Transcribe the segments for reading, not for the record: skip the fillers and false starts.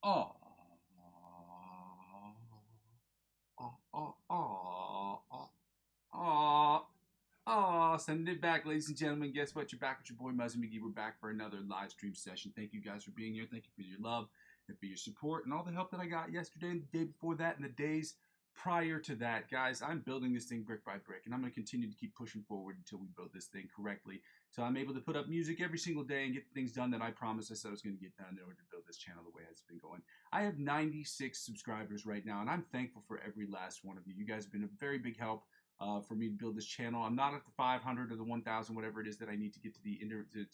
Oh, oh, oh, oh, oh, oh, oh, send it back, ladies and gentlemen. Guess what? You're back with your boy Muzzy McGee. We're back for another live stream session. Thank you guys for being here. Thank you for your love and for your support and all the help that I got yesterday and the day before that and the days prior to that. Guys, I'm building this thing brick by brick, and I'm going to continue to keep pushing forward until we build this thing correctly. So I'm able to put up music every single day and get things done that I promised I said I was going to get done in order to build this channel the way it's been going. I have 96 subscribers right now, and I'm thankful for every last one of you. You guys have been a very big help for me to build this channel. I'm not at the 500 or the 1,000, whatever it is that I need to get to the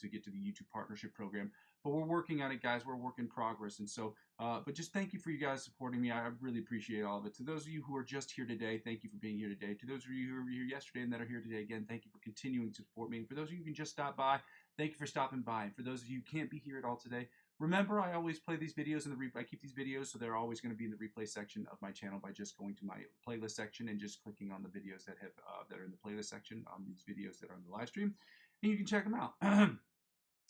to get to the YouTube partnership program. But we're working on it, guys. We're a work in progress, and so. But just thank you for you guys supporting me. I really appreciate all of it. To those of you who are just here today, thank you for being here today. To those of you who were here yesterday and that are here today, again, thank you for continuing to support me. And for those of you who can just stop by, thank you for stopping by. And for those of you who can't be here at all today, remember, I always play these videos in the replay. I keep these videos, so they're always going to be in the replay section of my channel by just going to my playlist section and just clicking on the videos that have that are in the playlist section on these videos that are on the live stream, and you can check them out.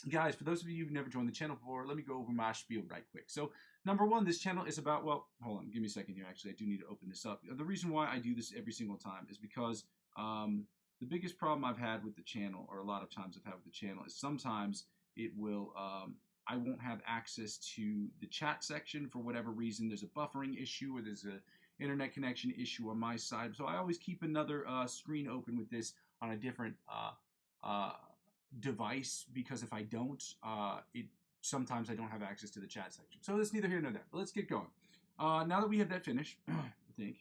Guys, for those of you who've never joined the channel before, let me go over my spiel right quick. So, number one, this channel is about, well, hold on, give me a second here. Actually, I do need to open this up. The reason why I do this every single time is because the biggest problem I've had with the channel, or a lot of times I've had with the channel, is sometimes it will, I won't have access to the chat section for whatever reason. There's a buffering issue or there's an internet connection issue on my side. So I always keep another screen open with this on a different device, because if I don't, sometimes I don't have access to the chat section. So that's neither here nor there. But let's get going. Now that we have that finished, I think.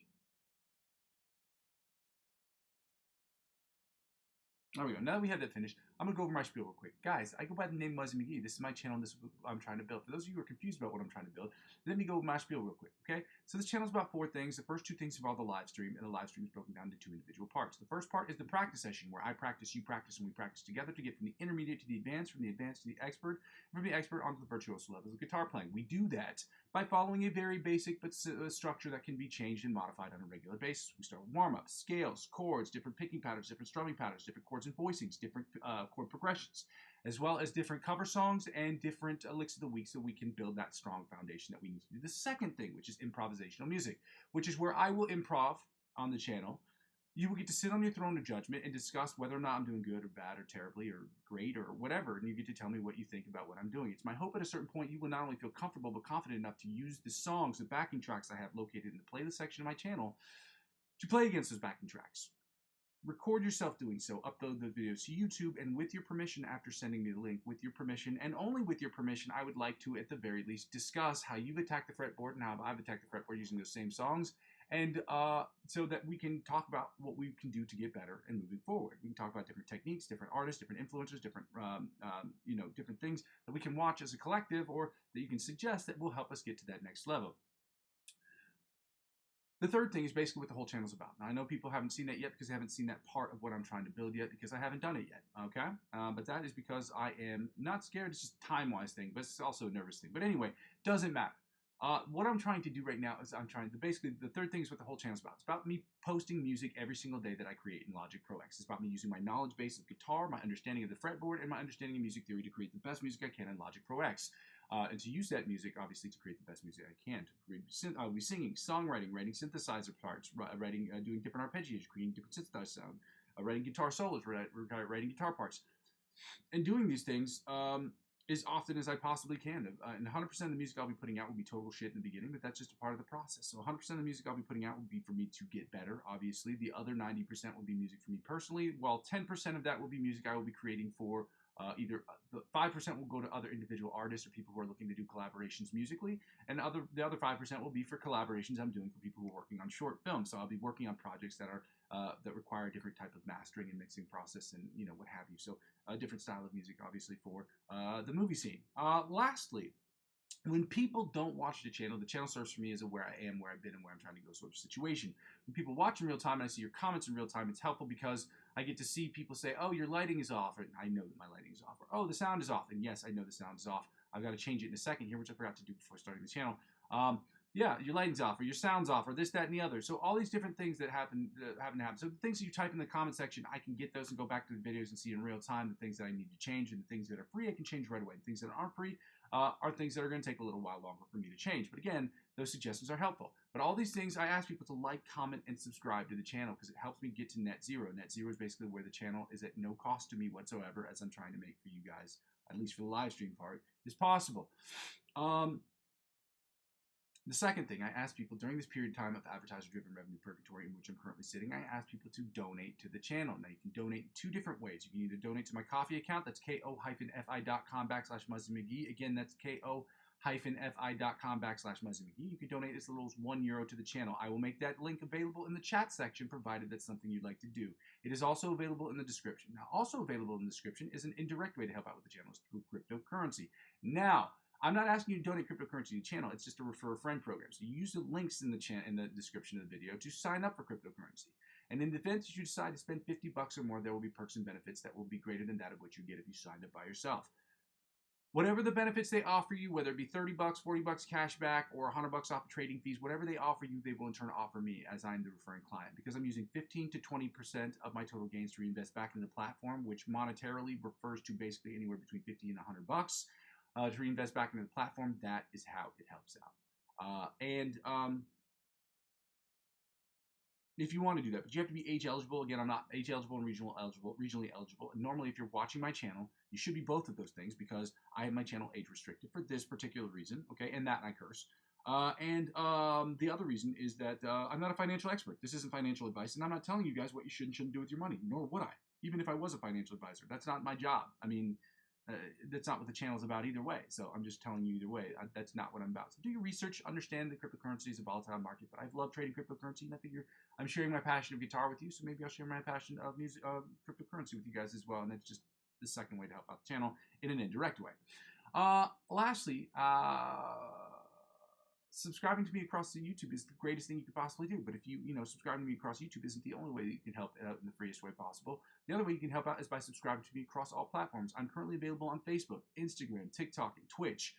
There we go. Now that we have that finished, I'm going to go over my spiel real quick. Guys, I go by the name Muzzy McGee. This is my channel, and this is what I'm trying to build. For those of you who are confused about what I'm trying to build, let me go over my spiel real quick, okay? So this channel is about 4 things. The first 2 things involve the live stream, and the live stream is broken down into 2 individual parts. The first part is the practice session, where I practice, you practice, and we practice together to get from the intermediate to the advanced, from the advanced to the expert, and from the expert onto the virtuoso levels of guitar playing. We do that by following a very basic but structure that can be changed and modified on a regular basis. We start with warm-ups, scales, chords, different picking patterns, different strumming patterns, different chords and voicings, different chord progressions, as well as different cover songs and different licks of the week, so we can build that strong foundation that we need to do. The second thing, which is improvisational music, which is where I will improv on the channel. You will get to sit on your throne of judgment and discuss whether or not I'm doing good or bad or terribly or great or whatever, and you get to tell me what you think about what I'm doing. It's my hope at a certain point you will not only feel comfortable but confident enough to use the songs, the backing tracks I have located in the playlist section of my channel to play against those backing tracks. Record yourself doing so, upload the videos to YouTube, and with your permission, after sending me the link, with your permission, and only with your permission, I would like to, at the very least, discuss how you've attacked the fretboard and how I've attacked the fretboard using those same songs, and so that we can talk about what we can do to get better and moving forward. We can talk about different techniques, different artists, different influencers, different different things that we can watch as a collective, or that you can suggest that will help us get to that next level. The third thing is basically what the whole channel is about. Now, I know people haven't seen that yet because they haven't seen that part of what I'm trying to build yet, because I haven't done it yet, okay? But that is because I am not scared. It's just a time-wise thing, but it's also a nervous thing. But anyway, doesn't matter. What I'm trying to do right now is basically, the third thing is what the whole channel is about. It's about me posting music every single day that I create in Logic Pro X. It's about me using my knowledge base of guitar, my understanding of the fretboard, and my understanding of music theory to create the best music I can in Logic Pro X. And to use that music, obviously, to create the best music I can. I'll be singing, songwriting, writing synthesizer parts, doing different arpeggios, creating different synthesizer sound, writing guitar solos, writing guitar parts. And doing these things as often as I possibly can. And 100% of the music I'll be putting out will be total shit in the beginning, but that's just a part of the process. So 100% of the music I'll be putting out will be for me to get better, obviously. The other 90% will be music for me personally, while 10% of that will be music I will be creating for either the 5% will go to other individual artists or people who are looking to do collaborations musically, and the other 5% will be for collaborations I'm doing for people who are working on short films. So I'll be working on projects that are that require a different type of mastering and mixing process, and what have you. So a different style of music, obviously, for the movie scene. Lastly, when people don't watch the channel serves for me as a where I am, where I've been, and where I'm trying to go sort of situation. When people watch in real time and I see your comments in real time, it's helpful because I get to see people say, oh, your lighting is off, and I know that my lighting is off, or oh, the sound is off, and yes, I know the sound is off. I've got to change it in a second here, which I forgot to do before starting the channel. Yeah, your lighting's off, or your sound's off, or this, that, and the other. So all these different things that happen to happen. So the things that you type in the comment section, I can get those and go back to the videos and see in real time the things that I need to change, and the things that are free, I can change right away. The things that aren't free, are things that are going to take a little while longer for me to change. But again, those suggestions are helpful. But all these things, I ask people to like, comment, and subscribe to the channel because it helps me get to net zero. Net zero is basically where the channel is at no cost to me whatsoever, as I'm trying to make for you guys, at least for the live stream part, is possible. The second thing, I ask people during this period of time of advertiser-driven revenue purgatory in which I'm currently sitting, I ask people to donate to the channel. Now, you can donate in two different ways. You can either donate to my coffee account, that's ko-fi.com/Muzzy McGee. Again, that's ko-fi.com/Muzzy McGee. You can donate as little as €1 to the channel. I will make that link available in the chat section, provided that's something you'd like to do. It is also available in the description. Now, also available in the description is an indirect way to help out with the channel through cryptocurrency. Now, I'm not asking you to donate cryptocurrency to the channel. It's just a refer a friend program. So you use the links in the description of the video to sign up for cryptocurrency. And in the event that you decide to spend $50 or more, there will be perks and benefits that will be greater than that of what you get if you signed up by yourself. Whatever the benefits they offer you, whether it be $30, $40 cash back, or $100 off of trading fees, whatever they offer you, they will in turn offer me as I'm the referring client. Because I'm using 15 to 20% of my total gains to reinvest back into the platform, which monetarily refers to basically anywhere between $50 and $100. To reinvest back into the platform, that is how it helps out. If you want to do that, but you have to be age eligible. Again, I'm not age eligible and regionally eligible. And normally, if you're watching my channel, you should be both of those things because I have my channel age restricted for this particular reason. Okay, and that I curse. The other reason is that I'm not a financial expert. This isn't financial advice, and I'm not telling you guys what you should and shouldn't do with your money, nor would I. Even if I was a financial advisor, that's not my job. I mean, that's not what the channel is about either way. So I'm just telling you either way, that's not what I'm about. So do your research, understand that cryptocurrency is a volatile market, but I've loved trading cryptocurrency, and I figure I'm sharing my passion of guitar with you, so maybe I'll share my passion of music, cryptocurrency with you guys as well, and that's just the second way to help out the channel in an indirect way. Lastly, subscribing to me across the YouTube is the greatest thing you could possibly do. But if you subscribing to me across YouTube isn't the only way that you can help out in the freest way possible. The other way you can help out is by subscribing to me across all platforms. I'm currently available on Facebook, Instagram, TikTok, and Twitch.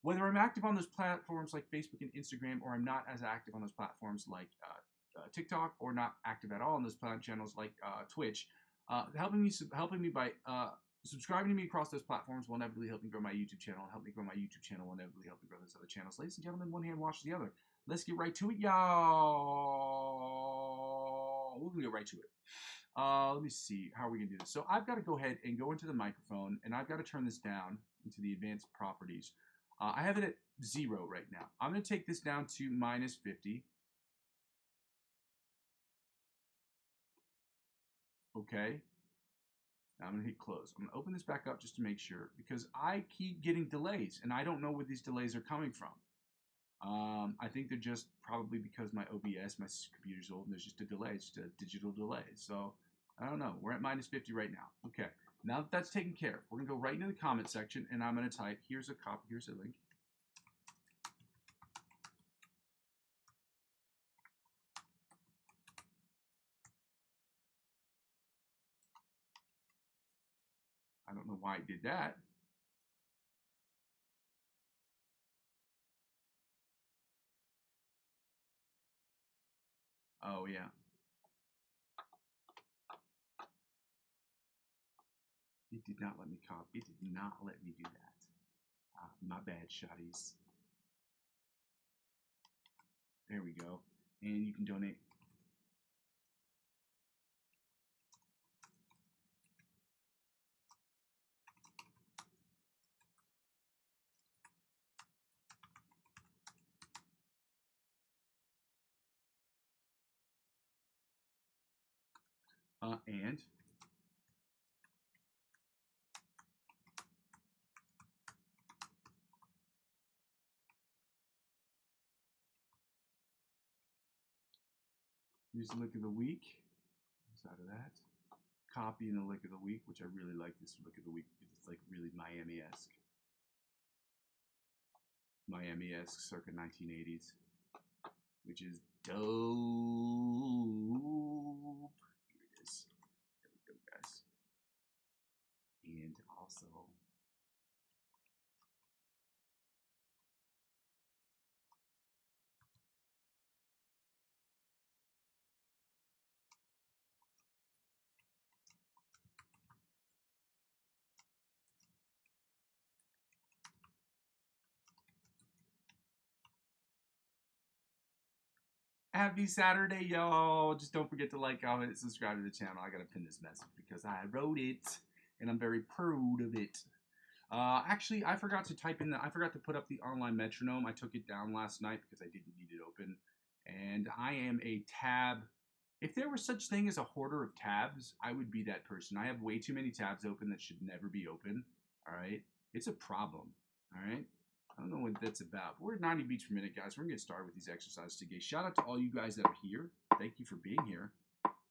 Whether I'm active on those platforms like Facebook and Instagram, or I'm not as active on those platforms like TikTok, or not active at all on those channels like Twitch, helping me by subscribing to me across those platforms will inevitably help me grow my YouTube channel, and help me grow my YouTube channel will inevitably help me grow those other channels. Ladies and gentlemen, one hand washes the other. Let's get right to it, y'all. We're going to get right to it. Let me see. How are we going to do this? So I've got to go ahead and go into the microphone, and I've got to turn this down into the advanced properties. I have it at 0 right now. I'm going to take this down to -50. Okay. I'm going to hit close. I'm going to open this back up just to make sure, because I keep getting delays, and I don't know where these delays are coming from. I think they're just probably because my OBS, my computer's old, and there's just a delay. It's just a digital delay. So, I don't know. We're at -50 right now. Okay. Now that that's taken care of, we're going to go right into the comment section, and I'm going to type, here's a link. I don't know why it did that. Oh, yeah. It did not let me copy. It did not let me do that. My bad, shotties. There we go. And you can donate. And here's the lick of the week. Inside of that, copy in the lick of the week, which I really like this lick of the week because it's like really Miami-esque. Miami-esque circa 1980s, which is dope. Here it is. There we go, guys. And also, Happy Saturday, y'all. Just don't forget to like, comment, and subscribe to the channel. I gotta pin this message because I wrote it, and I'm very proud of it. Actually, I forgot to put up the online metronome. I took it down last night because I didn't need it open. And I am a tab. If there was such thing as a hoarder of tabs, I would be that person. I have way too many tabs open that should never be open. All right? It's a problem. All right? I don't know what that's about. But we're at 90 beats per minute, guys. We're going to get started with these exercises today. Shout out to all you guys that are here. Thank you for being here.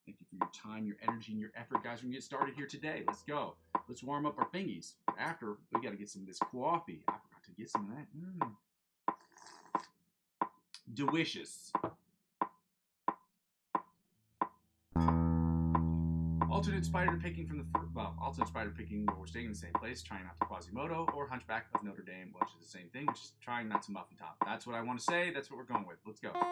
Thank you for your time, your energy, and your effort, guys. We're going to get started here today. Let's go. Let's warm up our fingies. After, we got to get some of this coffee. I forgot to get some of that. Delicious. Alternate spider picking from the alternate spider picking where we're staying in the same place, trying not to Quasimodo, or Hunchback of Notre Dame, which is the same thing, which is trying not to muffin top. That's what I want to say. That's what we're going with. Let's go. Okay.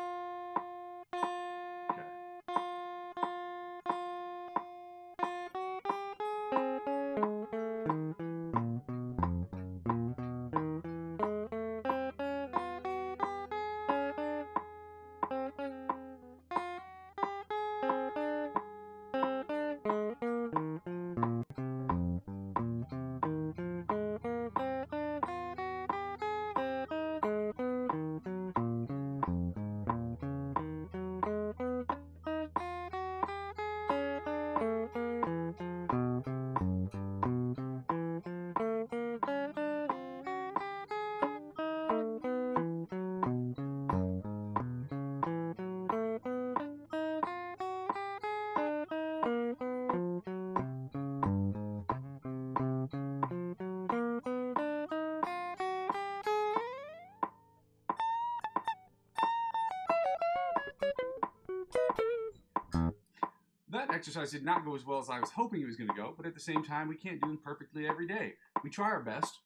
That exercise did not go as well as I was hoping it was going to go, but at the same time, we can't do them perfectly every day. We try our best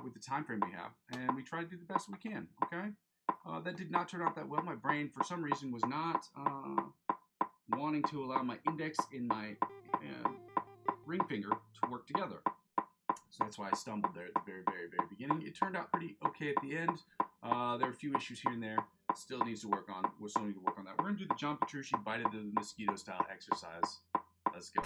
with the time frame we have, and we try to do the best we can, okay? That did not turn out that well. My brain, for some reason, was not wanting to allow my index and my ring finger to work together. So that's why I stumbled there at the very, very, very beginning. It turned out pretty okay at the end. There are a few issues here and there. Still needs to work on. We're still need to work on that. We're gonna do the John Petrucci bite of the mosquito style exercise. Let's go.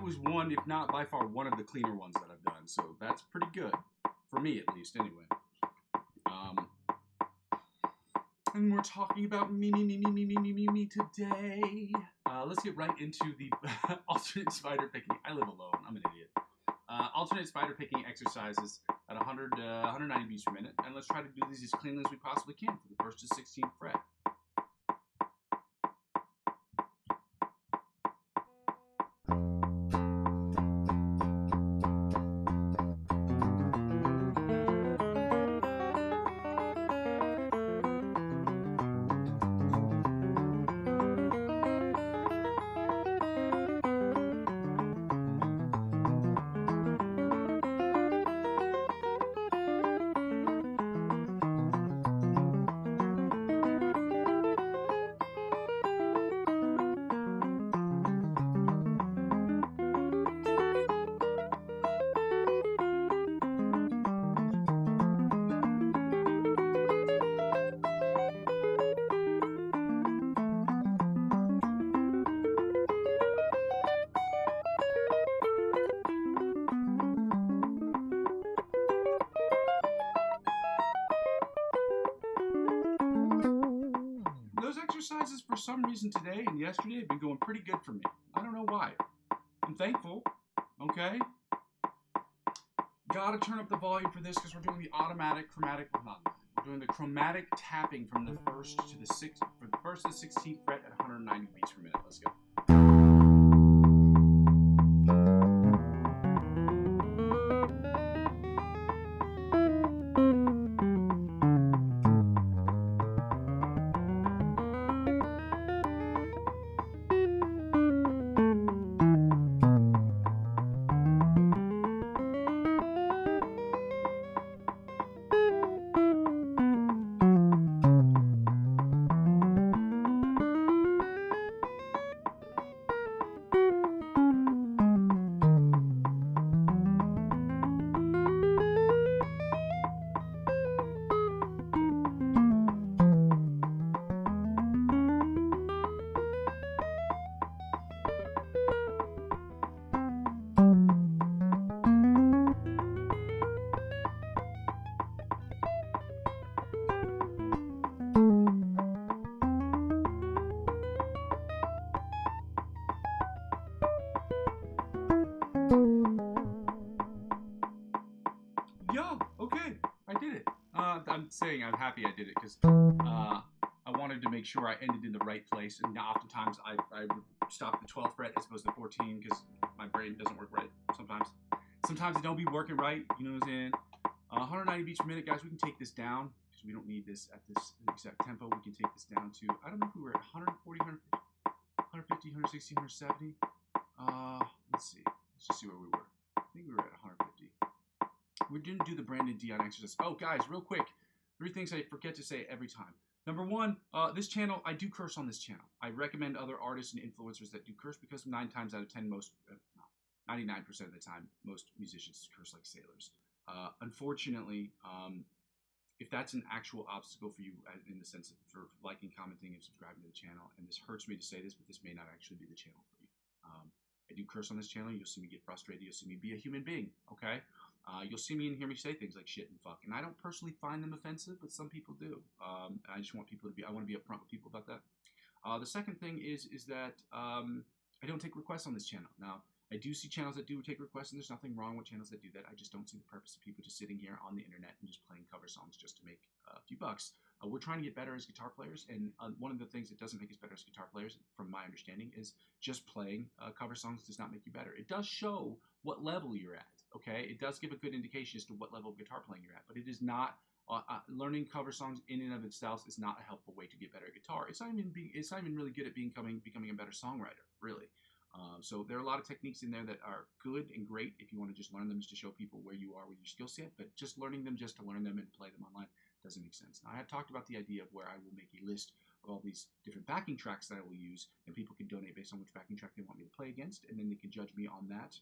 Was one, if not by far, one of the cleaner ones that I've done. So that's pretty good. For me, at least, anyway. And we're talking about me today. Let's get right into the alternate spider picking. I live alone. I'm an idiot. Alternate spider picking exercises at 190 beats per minute. And let's try to do these as cleanly as we possibly can for the 1st to 16th fret. exercises for some reason today and yesterday have been going pretty good for me. I don't know why. I'm thankful, okay? Gotta turn up the volume for this because we're doing the automatic chromatic, well, not we're doing the chromatic tapping from the first to the 16th fret at 190 beats per minute. Let's go. Yeah, okay, I did it. I'm saying I'm happy I did it because I wanted to make sure I ended in the right place. And oftentimes I would stop at the 12th fret as opposed to 14 because my brain doesn't work right sometimes. Sometimes it don't be working right, you know what I'm saying? 190 beats per minute, guys, we can take this down because we don't need this at this exact tempo. We can take this down to, I don't know if we were at 140, 150, 160, 170. Let's see. Let's just see where we were. I think we were at 150. We didn't do the Brandon Dion exercise. Oh, guys, real quick. 3 things I forget to say every time. Number 1, this channel, I do curse on this channel. I recommend other artists and influencers that do curse because 9 times out of 10, 99% of the time, most musicians curse like sailors. Unfortunately, if that's an actual obstacle for you in the sense of for liking, commenting, and subscribing to the channel, and this hurts me to say this, but this may not actually be the channel for you. I do curse on this channel. You'll see me get frustrated. You'll see me be a human being, okay? You'll see me and hear me say things like shit and fuck, and I don't personally find them offensive, but some people do. And I just want people to be, I want to be upfront with people about that. The second thing is that I don't take requests on this channel. Now, I do see channels that do take requests, and there's nothing wrong with channels that do that. I just don't see the purpose of people just sitting here on the internet and just playing cover songs just to make a few bucks. We're trying to get better as guitar players, and one of the things that doesn't make us better as guitar players, from my understanding, is just playing cover songs does not make you better. It does show what level you're at, okay? It does give a good indication as to what level of guitar playing you're at, but it is not, learning cover songs in and of itself is not a helpful way to get better at guitar. It's not even really good at becoming a better songwriter, really. So there are a lot of techniques in there that are good and great if you want to just learn them just to show people where you are with your skill set, but just learning them just to learn them and play them online doesn't make sense. Now, I have talked about the idea of where I will make a list of all these different backing tracks that I will use, and people can donate based on which backing track they want me to play against, and then they can judge me on that,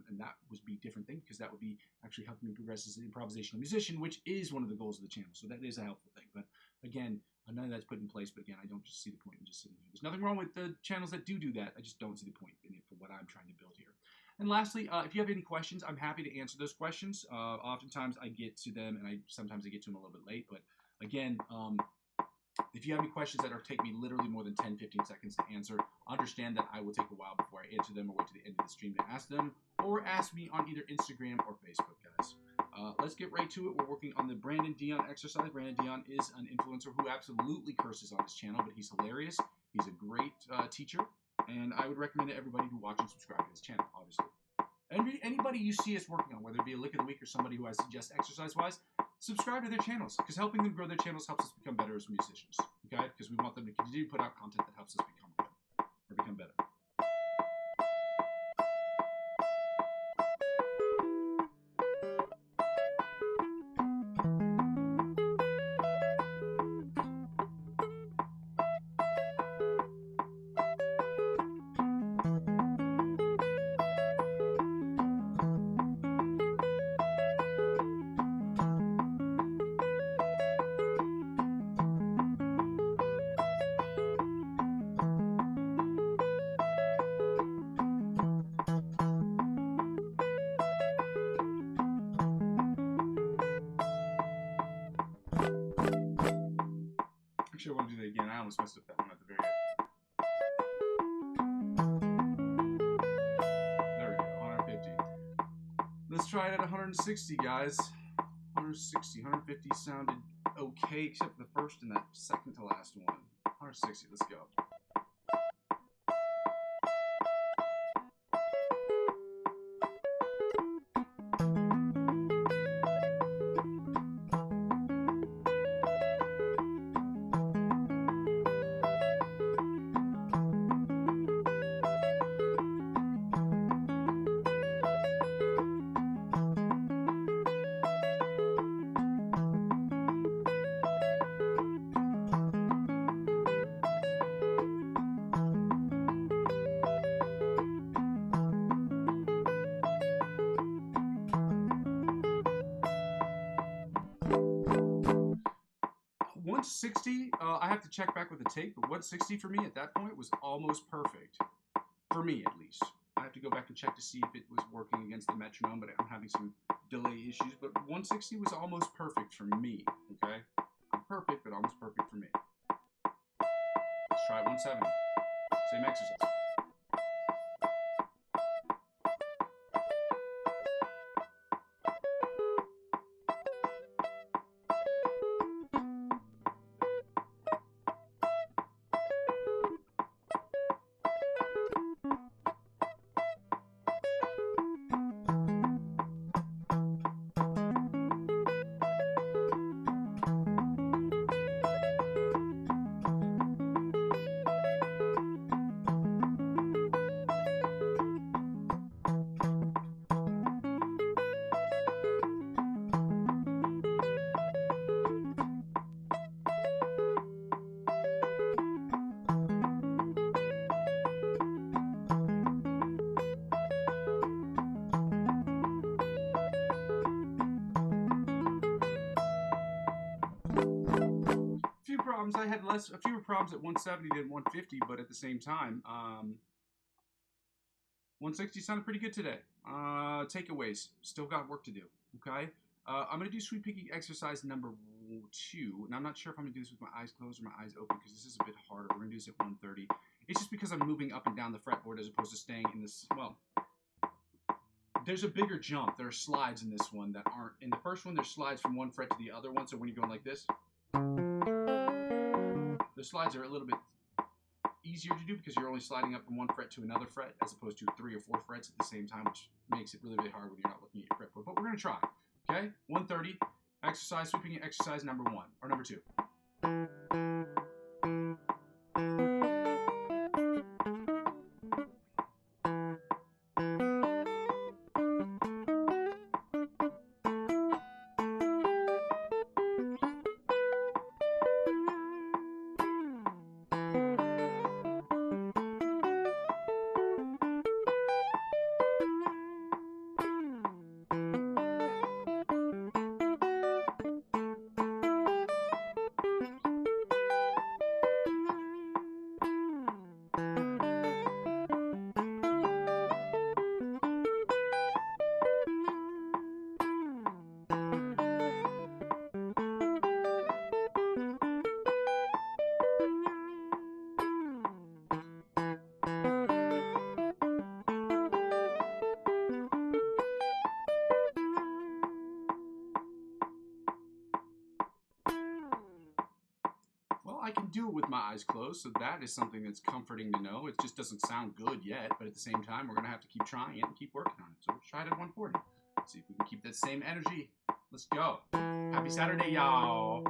and that would be a different thing, because that would be actually helping me progress as an improvisational musician, which is one of the goals of the channel, so that is a helpful thing. But again, none of that's put in place, but again, I don't just see the point in just sitting here. There's nothing wrong with the channels that do that. I just don't see the point in it for what I'm trying to build here. And lastly, if you have any questions, I'm happy to answer those questions. Oftentimes I get to them, and sometimes I get to them a little bit late, but again, if you have any questions that take me literally more than 10, 15 seconds to answer, understand that I will take a while before I answer them, or wait to the end of the stream to ask them, or ask me on either Instagram or Facebook, guys. Let's get right to it. We're working on the Brandon Dion exercise. Brandon Dion is an influencer who absolutely curses on his channel, but he's hilarious. He's a great teacher, and I would recommend to everybody to watch and subscribe to his channel, obviously. Anybody you see us working on, whether it be a lick of the week or somebody who I suggest exercise-wise, subscribe to their channels, because helping them grow their channels helps us become better as musicians, okay? Because we want them to continue to put out content that helps us become good, or become better. Actually, I want to do that again. I almost messed up that one at the very Let's try it at 160, guys. 160, 150 sounded okay, except the first and that second to last one. 160, let's go. I have to check back with the tape, but 160 for me at that point was almost perfect. For me, at least. I have to go back and check to see if it was working against the metronome, but I'm having some delay issues. But 160 was almost perfect for me, okay? Not perfect, but almost perfect for me. Let's try 170. Same exercise. I had a fewer problems at 170 than 150, but at the same time, 160 sounded pretty good today. Takeaways, still got work to do, okay? I'm going to do sweep picking exercise number 2, and I'm not sure if I'm going to do this with my eyes closed or my eyes open, because this is a bit harder. We're going to do this at 130. It's just because I'm moving up and down the fretboard as opposed to staying in this, well, there's a bigger jump. There are slides in this one that aren't. In the first one, there's slides from one fret to the other one, so when you're going like this, the slides are a little bit easier to do because you're only sliding up from one fret to another fret as opposed to 3 or 4 frets at the same time, which makes it really, really hard when you're not looking at your fretboard. But we're going to try, okay? 130, exercise, sweeping exercise number 1, or number 2. I can do it with my eyes closed, so that is something that's comforting to know. It just doesn't sound good yet, but at the same time, we're going to have to keep trying it and keep working on it. So we'll try it at 140. See if we can keep that same energy. Let's go. Happy Saturday, y'all.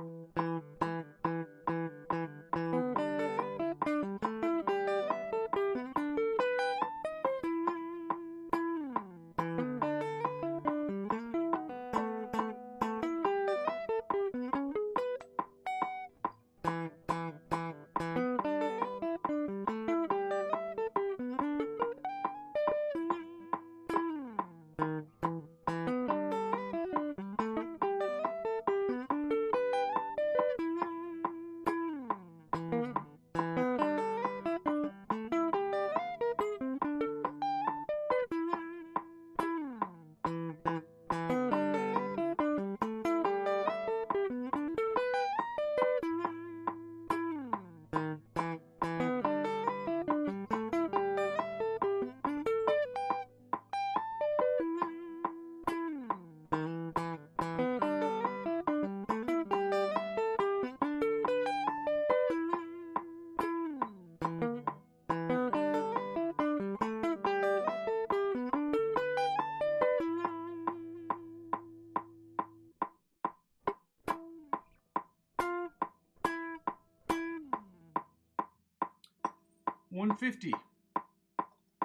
150.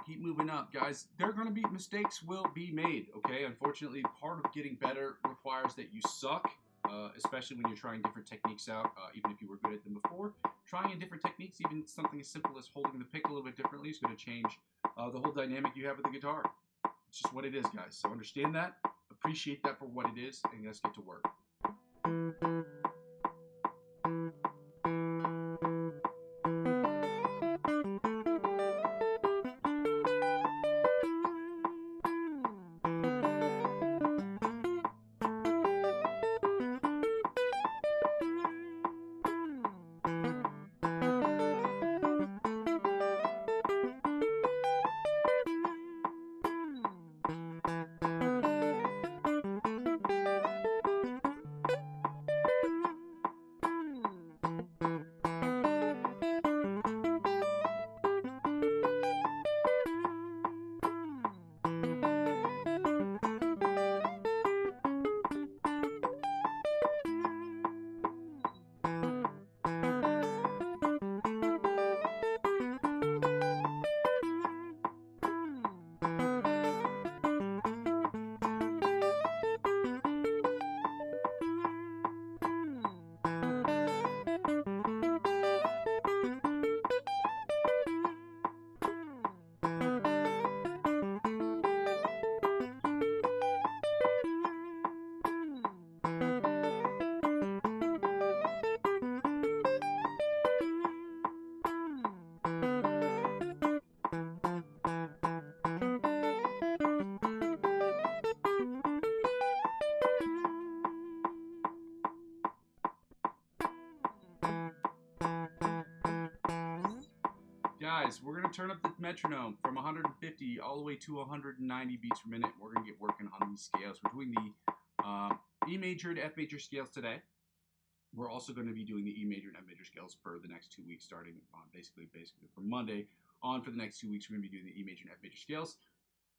Keep moving up, guys. Mistakes will be made, okay? Unfortunately, part of getting better requires that you suck, especially when you're trying different techniques out, even if you were good at them before. Trying in different techniques, even something as simple as holding the pick a little bit differently, is going to change the whole dynamic you have with the guitar. It's just what it is, guys. So understand that, appreciate that for what it is, and let's get to work. Guys, we're going to turn up the metronome from 150 all the way to 190 beats per minute. We're going to get working on these scales. We're doing the E major and F major scales today. We're also going to be doing the E major and F major scales for the next 2 weeks, starting on basically from Monday on for the next 2 weeks. We're going to be doing the E major and F major scales.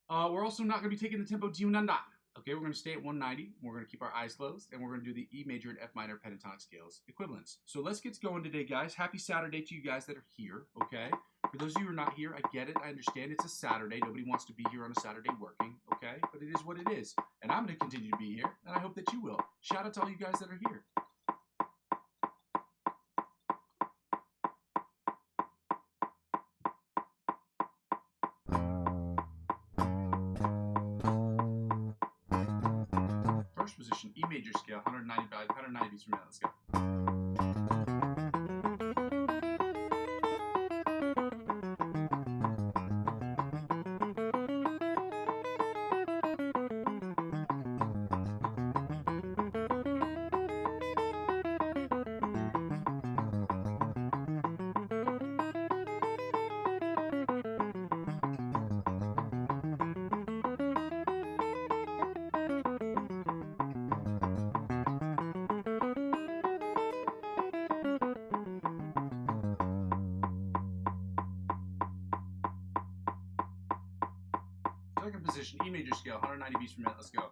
We're also not going to be taking the tempo D-nanda. Okay, we're going to stay at 190. We're going to keep our eyes closed, and we're going to do the E major and F minor pentatonic scales equivalents. So let's get going today, guys. Happy Saturday to you guys that are here, okay? For those of you who are not here, I get it. I understand it's a Saturday. Nobody wants to be here on a Saturday working, okay? But it is what it is. And I'm going to continue to be here, and I hope that you will. Shout out to all you guys that are here. First position, E major scale, 190 beats per minute. Let's go. Second position, E major scale, 190 beats per minute. Let's go.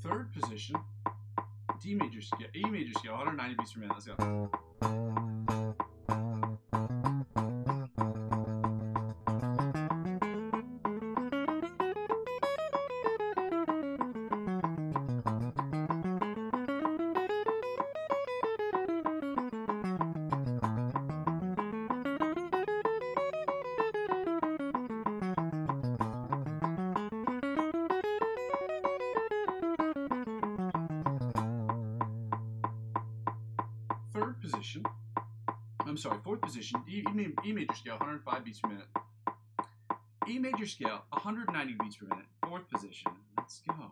Third position, E major scale, 190 beats per minute. Let's go. Fourth position, E major scale, 105 beats per minute. E major scale, 190 beats per minute. Fourth position. Let's go.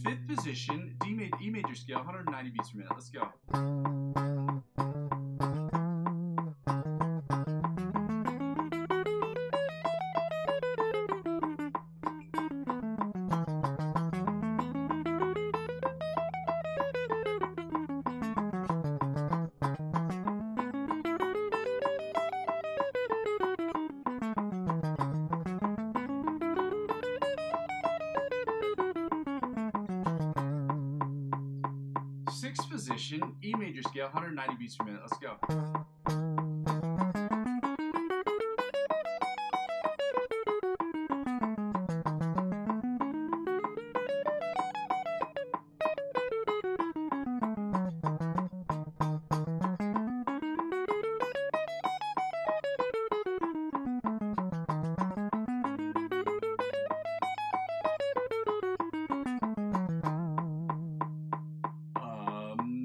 Fifth position, E major scale, 190 beats per minute. Let's go. Sixth position, E major scale, 190 beats per minute. Let's go.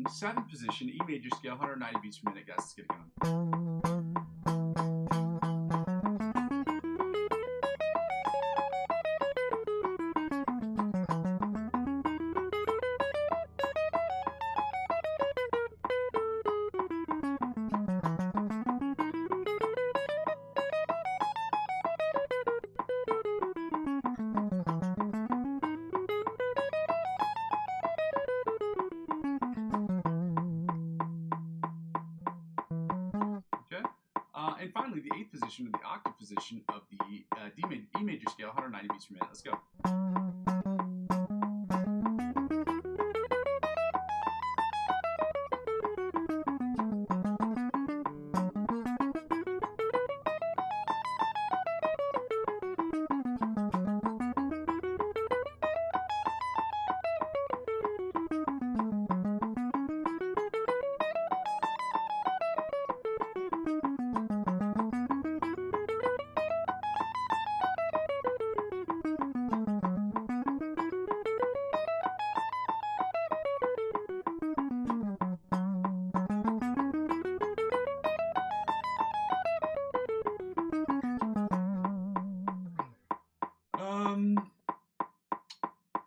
Seventh position, E major scale, 190 beats per minute, guys. Let's get it going. And finally, the eighth position, the octave position of the E major scale, 190 beats per minute. Let's go.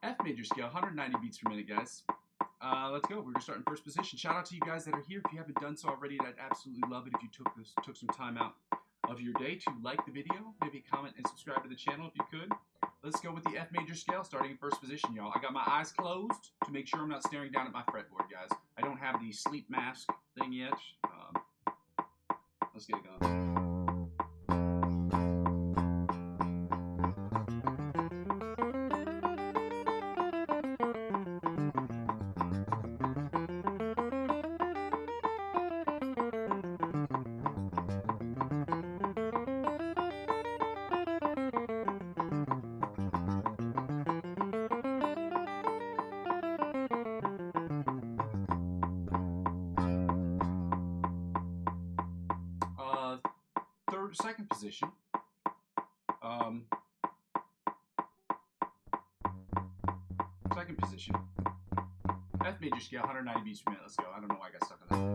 F major scale, 190 beats per minute, guys. Let's go. We're gonna start in first position. Shout out to you guys that are here. If you haven't done so already, I'd absolutely love it if you took some time out of your day to like the video, maybe comment and subscribe to the channel if you could. Let's go with the F major scale, starting in first position, y'all. I got my eyes closed to make sure I'm not staring down at my fretboard, guys. I don't have the sleep mask thing yet. Let's get it going. Second position. Second position. F major scale, 190 beats per minute. Let's go. I don't know why I got stuck on that.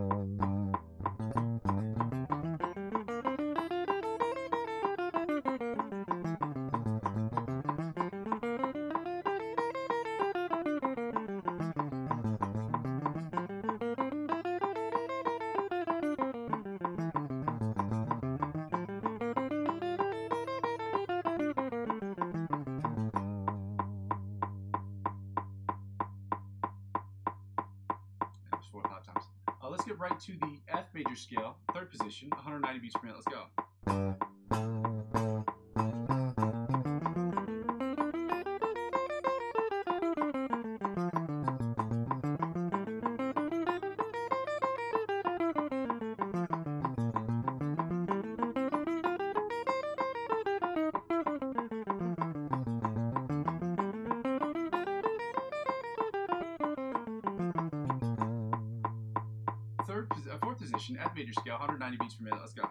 Let's get right to the F major scale, third position, 190 beats per minute. Let's go. position, F major scale, 190 beats per minute. Let's go.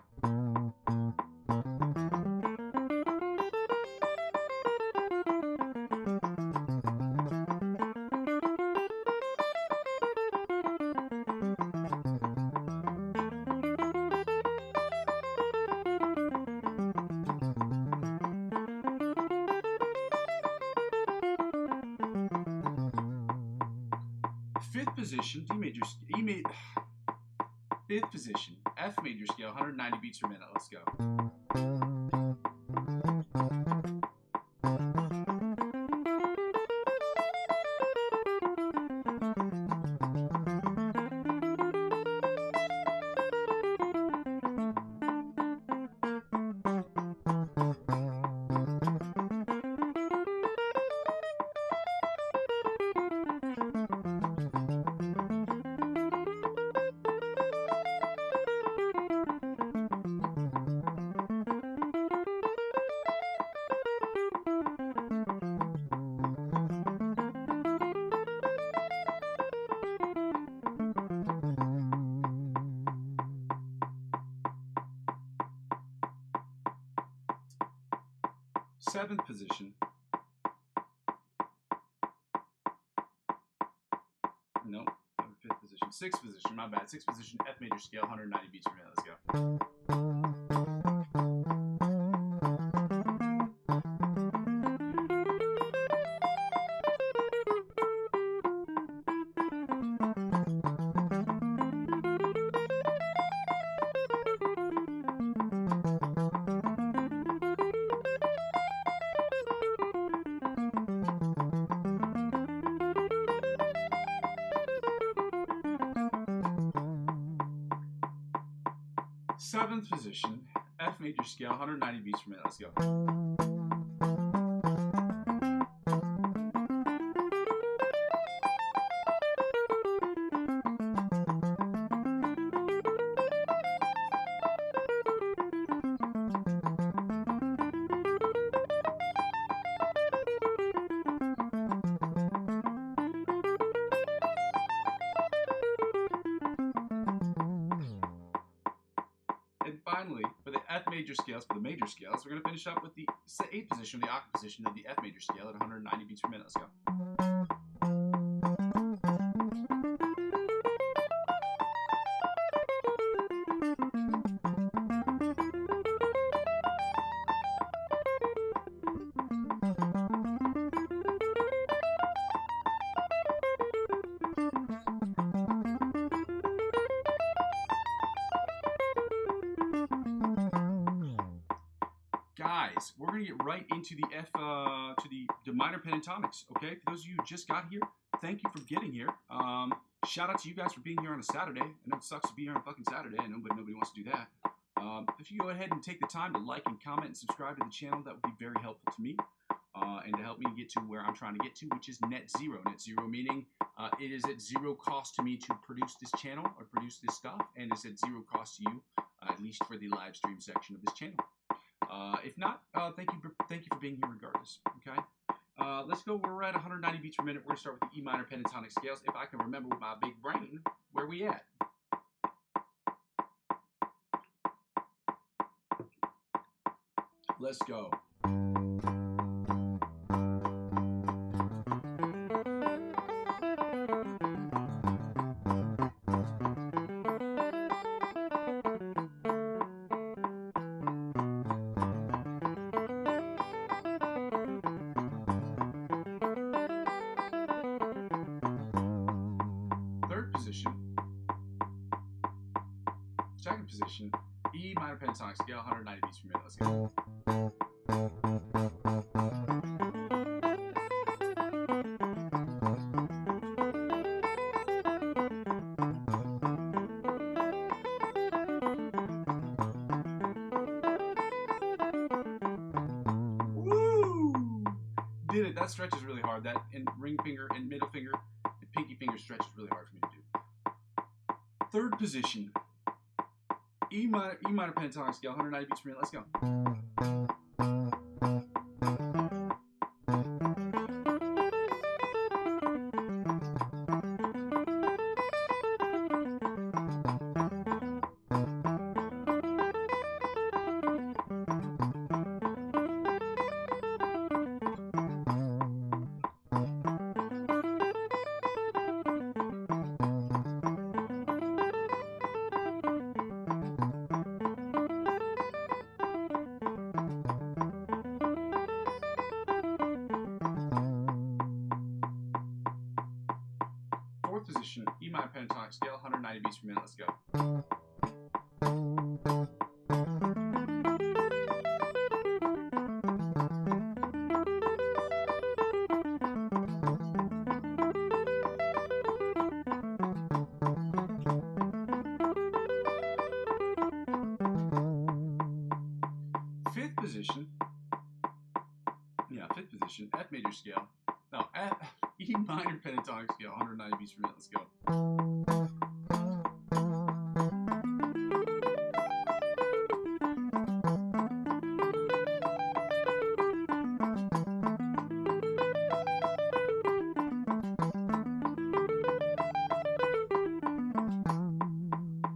Fifth position, fifth position, F major scale, 190 beats per minute. Let's go. Seventh position. Nope. Fifth position. Sixth position. My bad. Sixth position. F major scale. 190 beats per minute. Let's go. Seventh position, F major scale, 190 beats per minute. Let's go. And finally, for the F major scales, for the major scales, we're going to finish up with the eighth position, the octave position of the F major scale at 190 beats per minute. Let's go. Guys, we're gonna get right into the the minor pentatonics. Okay, for those of you who just got here, thank you for getting here. Shout out to you guys for being here on a Saturday. I know it sucks to be here on a fucking Saturday. I know, but nobody wants to do that. If you go ahead and take the time to like and comment and subscribe to the channel, that would be very helpful to me and to help me get to where I'm trying to get to, which is net zero. Net zero meaning it is at zero cost to me to produce this channel or produce this stuff, and it's at zero cost to you, at least for the live stream section of this channel. If not, thank you for being here regardless, okay? Let's go. We're at 190 beats per minute. We're going to start with the E minor pentatonic scales. If I can remember with my big brain, where we at? Let's go. Second position, E minor pentatonic scale, 190 beats per minute. Let's go. Woo! Did it. That stretches really hard. That and ring finger and middle finger and pinky finger stretches really hard for me to do. Third position, E minor pentatonic scale, 190 beats per minute. Let's go. position, E minor pentatonic scale, 190 beats per minute. Let's go. Fifth position, F major scale. No, E minor pentatonic scale, 190 beats per minute. Let's go.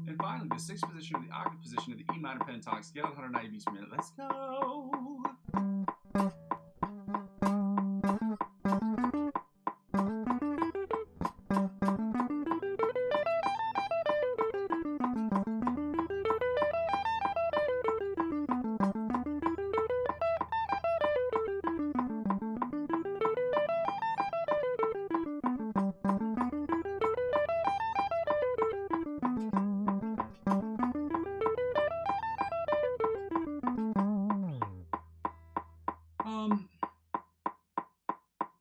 And finally, the sixth position, the octave position of the E minor pentatonic scale, 190 beats per minute. Let's go.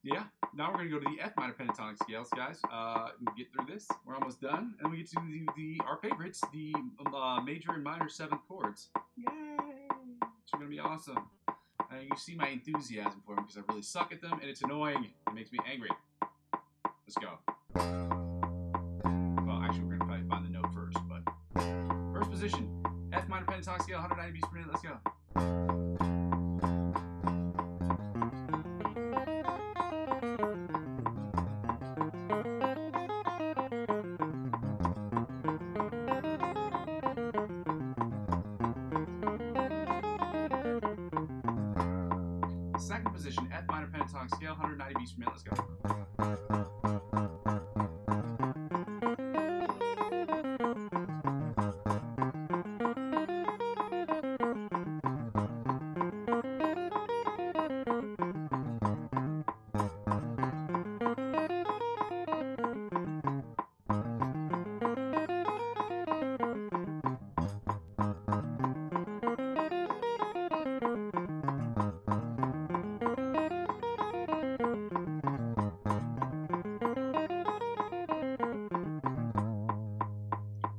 Yeah, now we're going to go to the F minor pentatonic scales, guys. We get through this. We're almost done. And we get to our favorites, the major and minor seventh chords. Yay! It's going to be awesome. You see my enthusiasm for them because I really suck at them, and it's annoying. It makes me angry. Let's go. Well, actually, we're going to probably find the note first, but first position, F minor pentatonic scale, 190 beats per minute. Let's go. Second position, F minor pentatonic scale, 190 beats per minute. Let's go.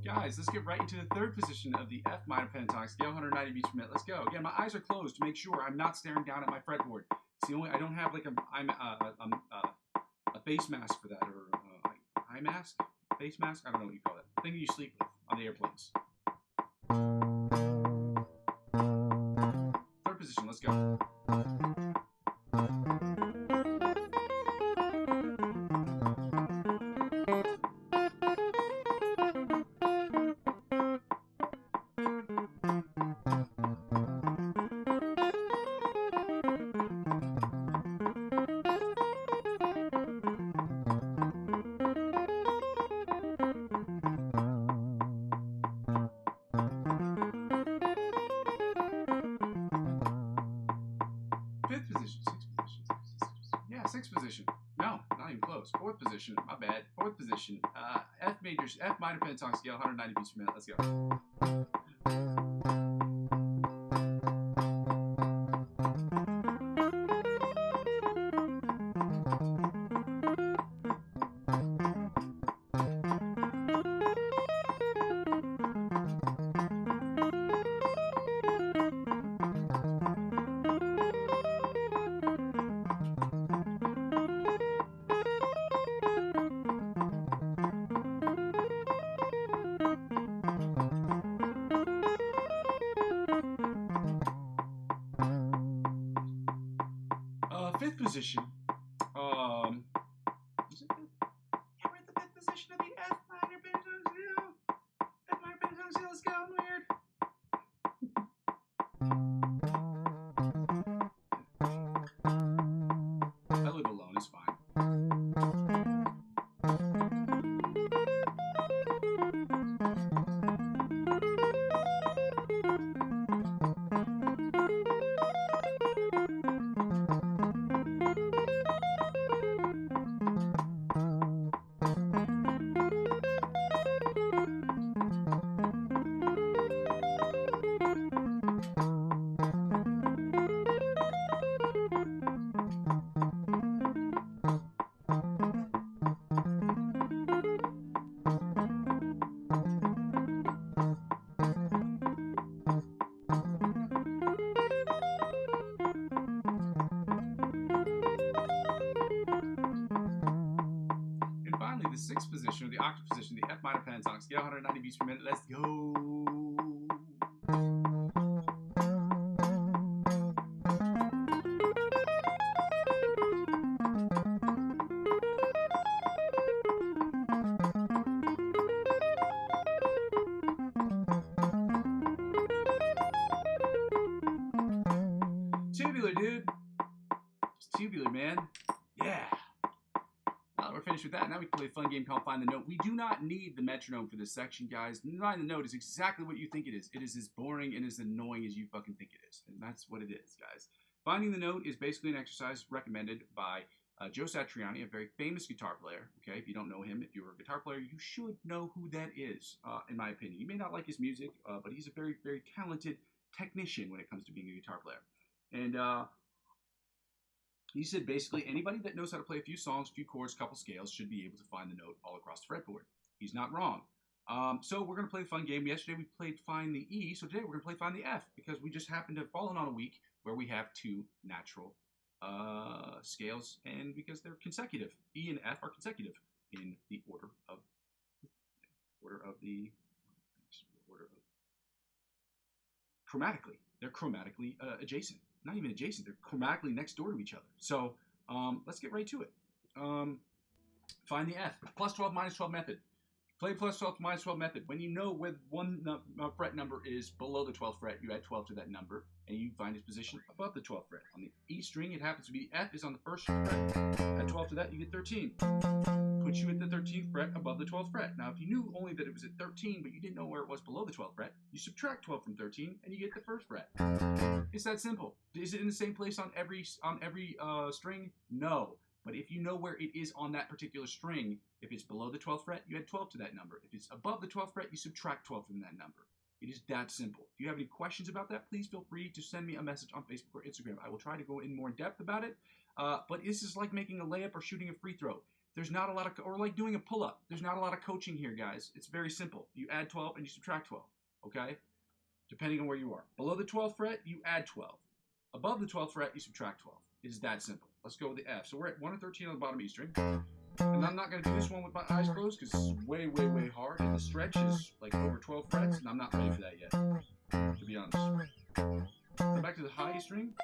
Guys, let's get right into the third position of the F minor pentatonic scale, 190 beats per minute. Let's go. Again, my eyes are closed to make sure I'm not staring down at my fretboard. It's the only, I don't have like a face mask for that, or eye mask? Face mask? I don't know what you call it. Thing you sleep with on the airplanes. Third position, let's go. Fifth position, sixth position. Yeah, sixth position. No, not even close. Fourth position. My bad. Fourth position. F minor pentatonic scale, 190 beats per minute. Let's go. Fifth position. Is it fifth? Yeah, we're at the fifth position of the F minor pentatonic scale. F minor pentatonic scale. Let's go. I'm weird. I live alone. It's fine. the 6th position, or the octave position, the F minor pentatonic scale, 190 beats per minute. Let's go. Tubular, dude. It's tubular, man. Yeah. Now that we're finished with that, now we can play a fun game called Find the Note. We do not need the metronome for this section, guys. Find the Note is exactly what you think it is. It is as boring and as annoying as you fucking think it is. And that's what it is, guys. Finding the Note is basically an exercise recommended by Joe Satriani, a very famous guitar player. Okay, if you don't know him, if you're a guitar player, you should know who that is, in my opinion. You may not like his music, but he's a very, very talented technician when it comes to being a guitar player. And he said basically anybody that knows how to play a few songs, a few chords, a couple scales should be able to find the note all across the fretboard. He's not wrong. So we're going to play a fun game. Yesterday we played Find the E, so today we're going to play Find the F, because we just happened to have fallen on a week where we have two natural scales, and because they're consecutive. E and F are consecutive in the order of chromatically. They're chromatically adjacent. Not even adjacent, they're chromatically next door to each other. So let's get right to it. Find the F. Plus 12, minus 12 method. Play plus 12, minus 12 method. When you know where one fret number is below the 12th fret, you add 12 to that number, and you find its position above the 12th fret. On the E string, it happens to be F is on the first fret. Add 12 to that, you get 13. Puts you at the 13th fret above the 12th fret. Now, if you knew only that it was at 13, but you didn't know where it was below the 12th fret, you subtract 12 from 13, and you get the first fret. It's that simple. Is it in the same place on every string? No. But if you know where it is on that particular string, if it's below the 12th fret, you add 12 to that number. If it's above the 12th fret, you subtract 12 from that number. It is that simple. If you have any questions about that, please feel free to send me a message on Facebook or Instagram. I will try to go in more in depth about it. But this is like making a layup or shooting a free throw. There's not a lot of, or like doing a pull-up. There's not a lot of coaching here, guys. It's very simple. You add 12 and you subtract 12, okay? Depending on where you are. Below the 12th fret, you add 12. Above the 12th fret, you subtract 12. It is that simple. Let's go with the F. So we're at 1 and 13 on the bottom E string. And I'm not going to do this one with my eyes closed because it's way, way, way hard. And the stretch is like over 12 frets, and I'm not ready for that yet, to be honest. Go back to the high E string,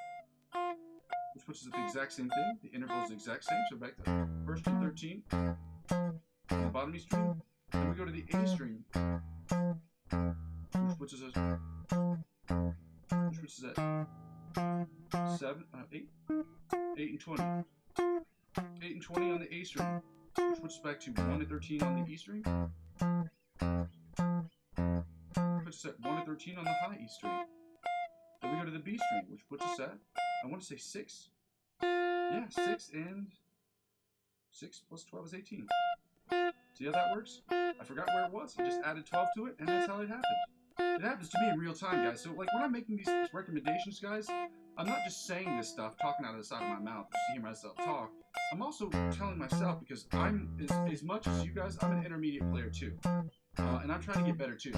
which puts us at the exact same thing. The interval is the exact same. So back to 1st and 13 on the bottom E string. Then we go to the A string, which puts us at 8 and 20. 8 and 20 on the A string, which puts us back to 1 and 13 on the E string. Puts us at 1 and 13 on the high E string. Then we go to the B string, which puts us at, I want to say 6. Yeah, 6 and 6 plus 12 is 18. See how that works? I forgot where it was. I just added 12 to it, and that's how it happened. It happens to me in real time, guys. So, like, when I'm making these recommendations, guys, I'm not just saying this stuff, talking out of the side of my mouth just to hear myself talk. I'm also telling myself, because I'm, as much as you guys, I'm an intermediate player too. And I'm trying to get better too.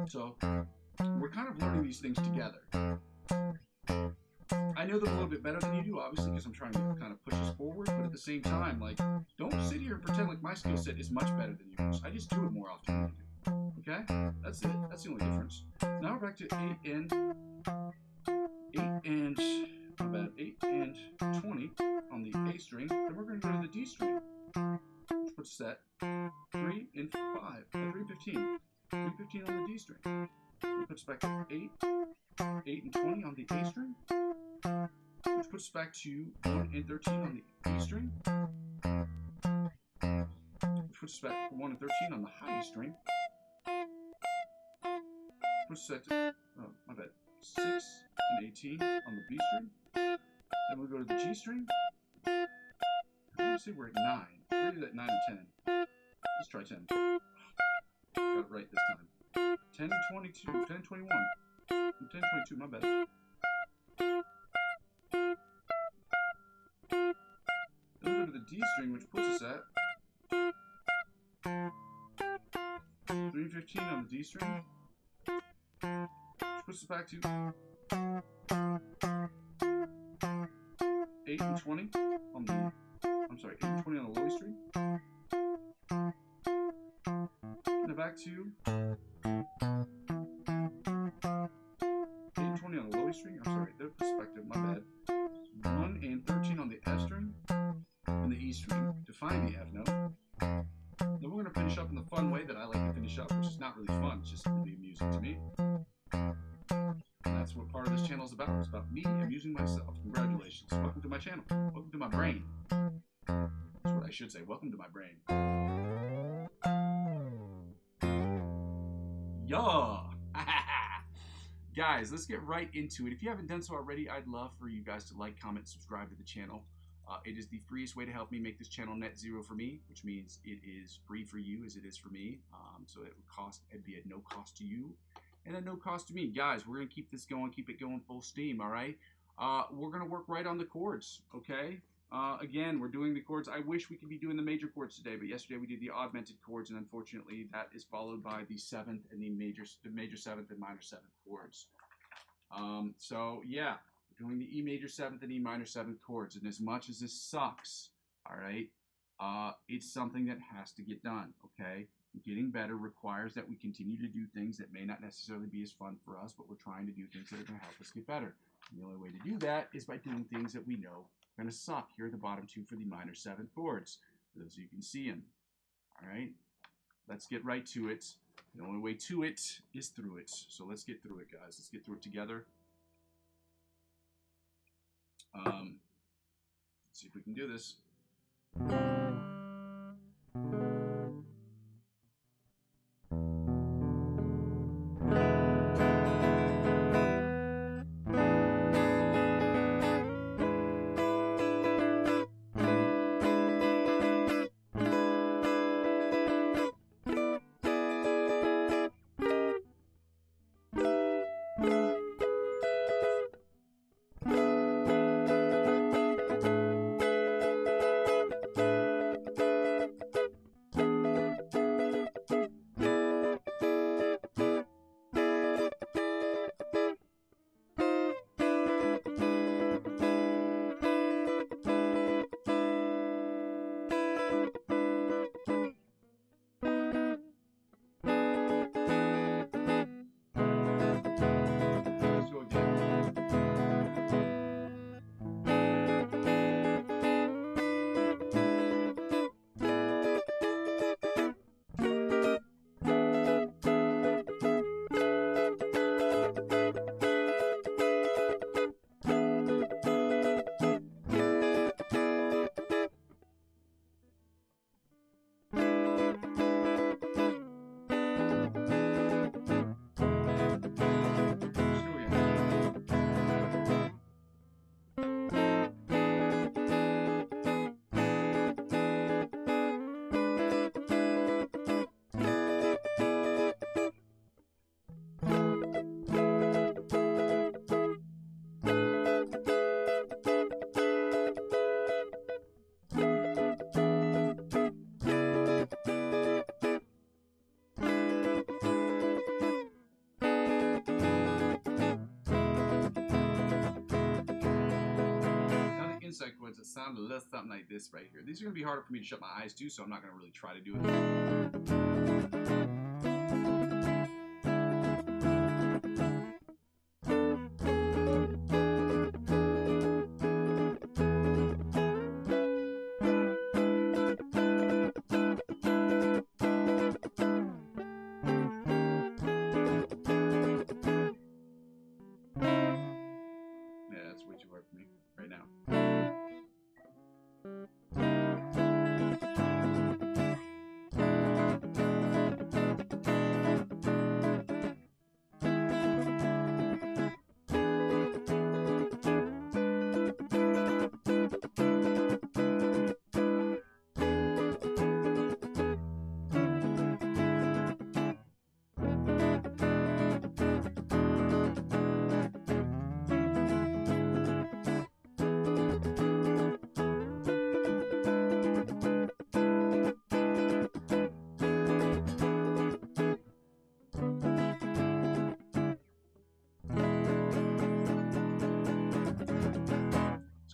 So, we're kind of learning these things together. I know them a little bit better than you do, obviously, because I'm trying to kind of push us forward. But at the same time, like, don't sit here and pretend like my skill set is much better than yours. I just do it more often than you do. Okay? That's it. That's the only difference. Now we're back to 8 and 20 on the A string. Then we're going to go to the D string, which puts us at 3 and 5, 3 and 15. 3 and 15 on the D string. That puts us back to 8 and 20 on the A string, which puts us back to 1 and 13 on the E string, which puts us back to 1 and 13 on the high E string, puts us at, 6 and 18 on the B string. Then we go to the G string. I want to say we're at 9. We're either at 9 or 10. Let's try 10. Got it right this time. 10 and 22, 10 and 21. 10 and 22, my bad. Then we go to the D string, which puts us at 3 and 15 on the D string, which puts us back to 8 and 20 on the, 8 and 20 on the low E string, to 820 on the low string. I'm sorry, their perspective, my bad. 1 and 13 on the F string and the E string to find the F note. Then we're going to finish up in the fun way that I like to finish up, which is not really fun, it's just really amusing to me. And that's what part of this channel is about. It's about me amusing myself. Congratulations. Welcome to my channel. Welcome to my brain. That's what I should say. Welcome to my brain. Yeah! Guys, let's get right into it. If you haven't done so already, I'd love for you guys to like, comment, subscribe to the channel. It is the freest way to help me make this channel net zero for me, which means it is free for you as it is for me. So it'd be at no cost to you and at no cost to me. Guys, we're going to keep this going, keep it going full steam, all right? We're going to work right on the chords, okay? Again, we're doing the chords. I wish we could be doing the major chords today, but yesterday we did the augmented chords, and unfortunately that is followed by the seventh and the major seventh and minor seventh chords. So yeah, we're doing the E major seventh and E minor seventh chords, and as much as this sucks, all right, it's something that has to get done, okay? Getting better requires that we continue to do things that may not necessarily be as fun for us, but we're trying to do things that are going to help us get better. And the only way to do that is by doing things that we know are going to suck. Here are the bottom two for the minor seventh chords, for those of you who can see them. All right, let's get right to it. The only way to it is through it. So let's get through it, guys. Let's get through it together. Let's see if we can do this. Chords that sound a little something like this right here. These are going to be harder for me to shut my eyes to, so I'm not going to really try to do it. Yeah, that's way too hard for me right now.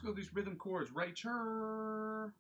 Go these rhythm chords right here.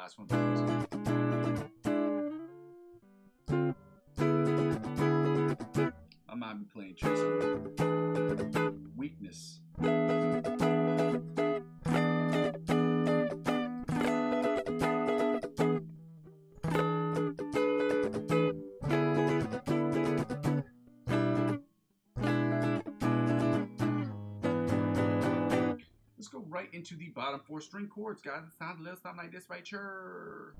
last one, please. I might be playing tricks on weakness. Let's go right into the bottom 4 string chords, guys. It sounds a little something like this right here.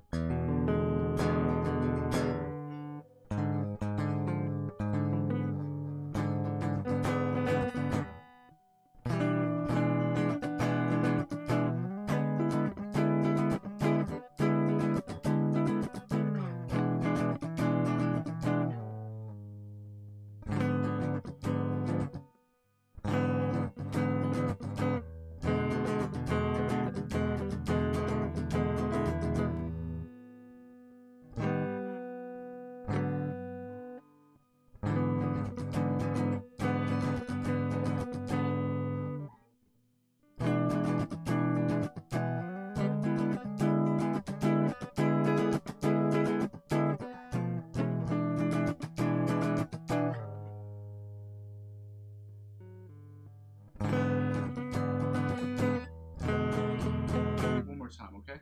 One more time, okay?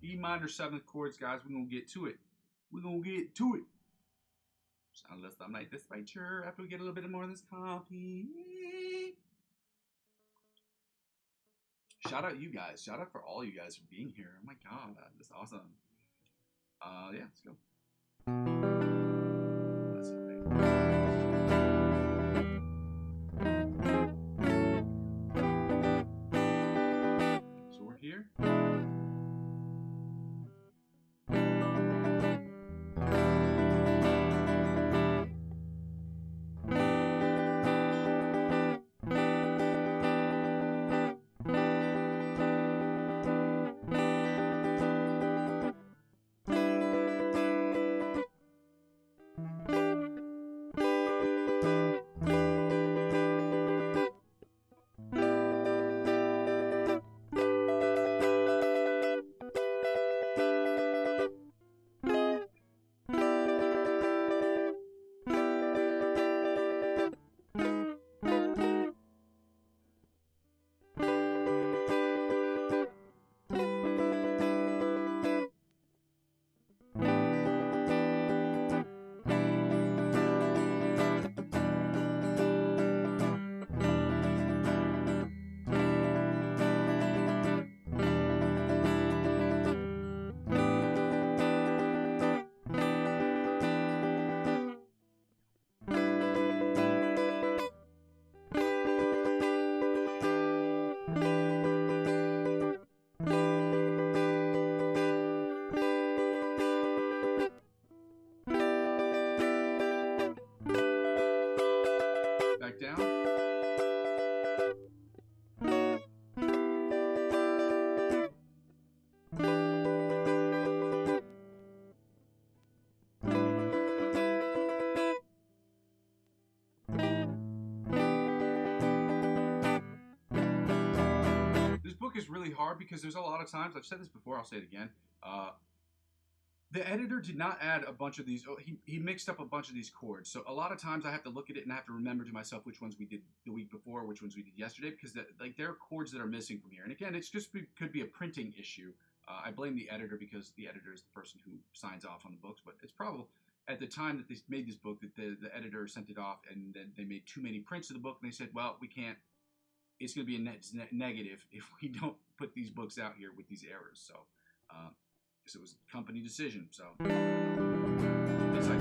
E minor 7th chords, guys. We're gonna get to it. We're gonna get to it. Sound a little something like this right here after we get a little bit more of this copy. Shout out you guys. Shout out for all you guys for being here. Oh my god, that's awesome. Yeah, let's go. That's right. So we're here. Back down. This book is really hard because there's a lot of times, I've said this before, I'll say it again, the editor did not add a bunch of these. He mixed up a bunch of these chords. So a lot of times I have to look at it and I have to remember to myself which ones we did the week before, which ones we did yesterday, because there are chords that are missing from here. And again, it's just could be a printing issue. I blame the editor because the editor is the person who signs off on the books. But it's probably at the time that they made this book that the editor sent it off, and then they made too many prints of the book, and they said, well, we can't. It's going to be a net negative if we don't put these books out here with these errors. So. So it was a company decision. So it's like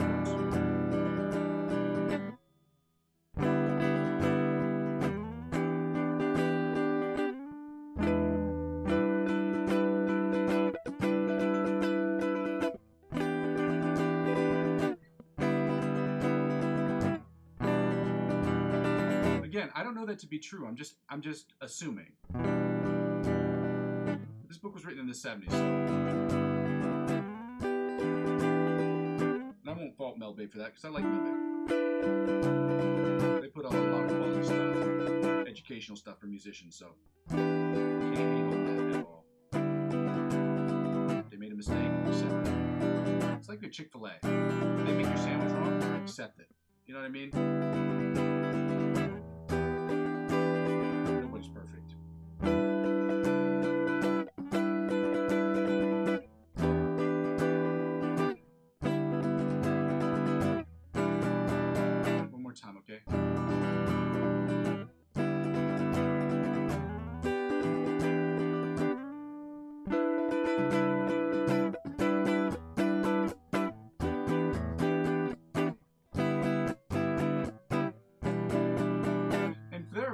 again, I don't know that to be true. I'm just assuming. This book was written in the 70s, so. And I won't fault Mel Bay for that because I like Mel Bay. They put out a lot of quality stuff, educational stuff for musicians, so can't hate on that at all. They made a mistake, accept it. It's like a Chick-fil-A. If they make your sandwich wrong, accept it. You know what I mean? Nobody's perfect. One more time, okay?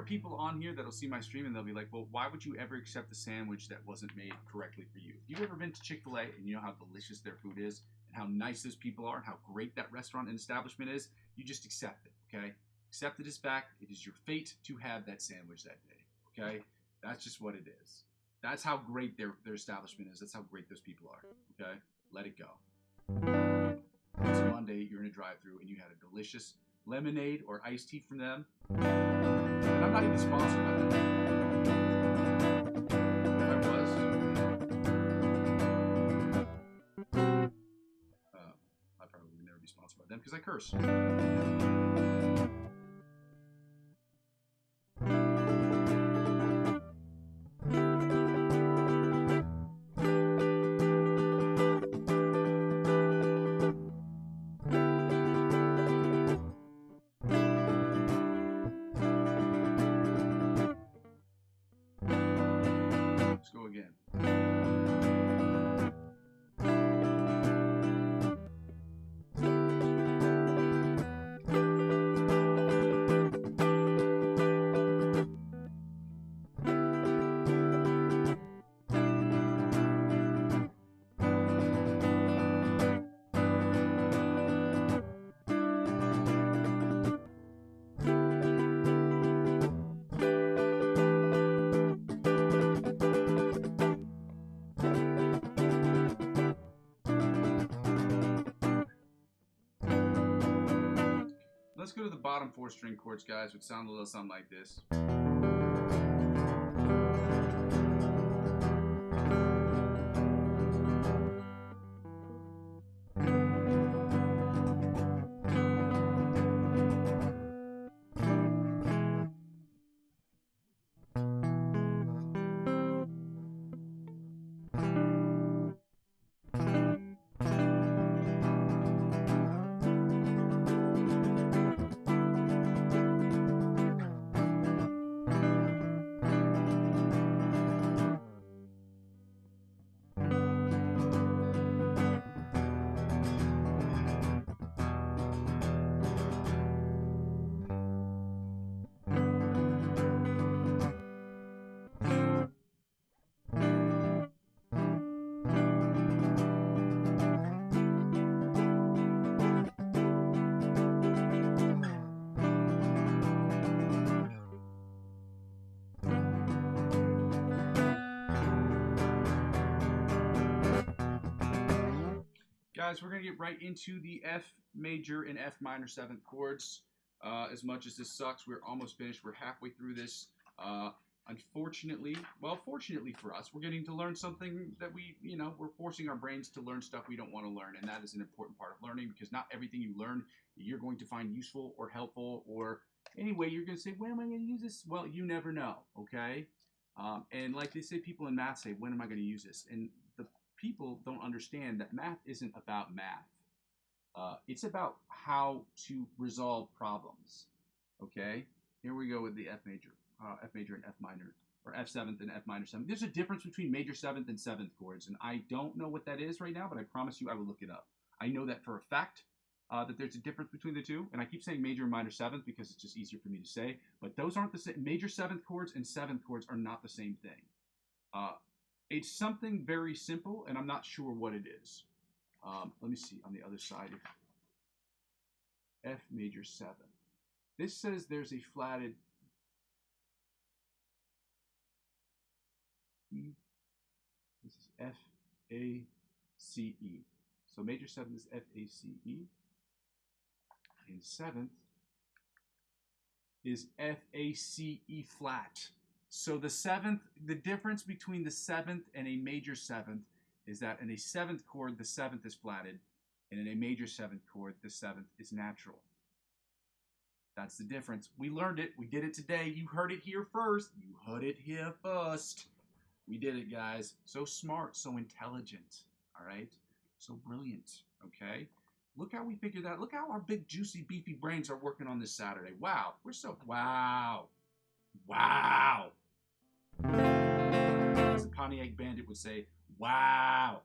People on here that'll see my stream and they'll be like, well, why would you ever accept a sandwich that wasn't made correctly for you? If you've ever been to Chick-fil-A and you know how delicious their food is and how nice those people are and how great that restaurant and establishment is, you just accept it, okay? Accept it as fact. It is your fate to have that sandwich that day, okay? That's just what it is. That's how great their establishment is. That's how great those people are, okay? Let it go. It's a Monday, you're in a drive-thru and you had a delicious lemonade or iced tea from them. And I'm not even sponsored by them. If I was, I probably would never be sponsored by them because I curse. Let's go again. Let's go to the bottom 4 string chords, guys, which sound a little something like this. Guys, we're going to get right into the F major and F minor 7th chords. As much as this sucks, we're almost finished. We're halfway through this. Unfortunately, well, fortunately for us, we're getting to learn something that we're forcing our brains to learn stuff we don't want to learn. And that is an important part of learning because not everything you learn you're going to find useful or helpful or anyway, you're going to say, when am I going to use this? Well, you never know, okay? And like they say, people in math say, when am I going to use this? And the people don't understand that math isn't about math. It's about how to resolve problems, okay? Here we go with the F major and F minor, or F 7th and F minor 7th. There's a difference between major 7th and 7th chords, and I don't know what that is right now, but I promise you I will look it up. I know that for a fact, that there's a difference between the two, and I keep saying major and minor 7th because it's just easier for me to say, but those aren't the same. Major 7th chords and 7th chords are not the same thing. It's something very simple, and I'm not sure what it is. Let me see on the other side. F major 7th. This says there's a flatted E. This is F, A, C, E. So major 7th is F, A, C, E. And 7th is F, A, C, E flat. So the 7th, the difference between the 7th and a major 7th is that in a 7th chord, the 7th is flatted, and in a major 7th chord, the 7th is natural. That's the difference. We learned it. We did it today. You heard it here first. You heard it here first. We did it, guys. So smart, so intelligent, all right? So brilliant, okay? Look how we figured that. Look how our big, juicy, beefy brains are working on this Saturday. Wow. We're so, wow. Wow. As the Pontiac Bandit would say, wow.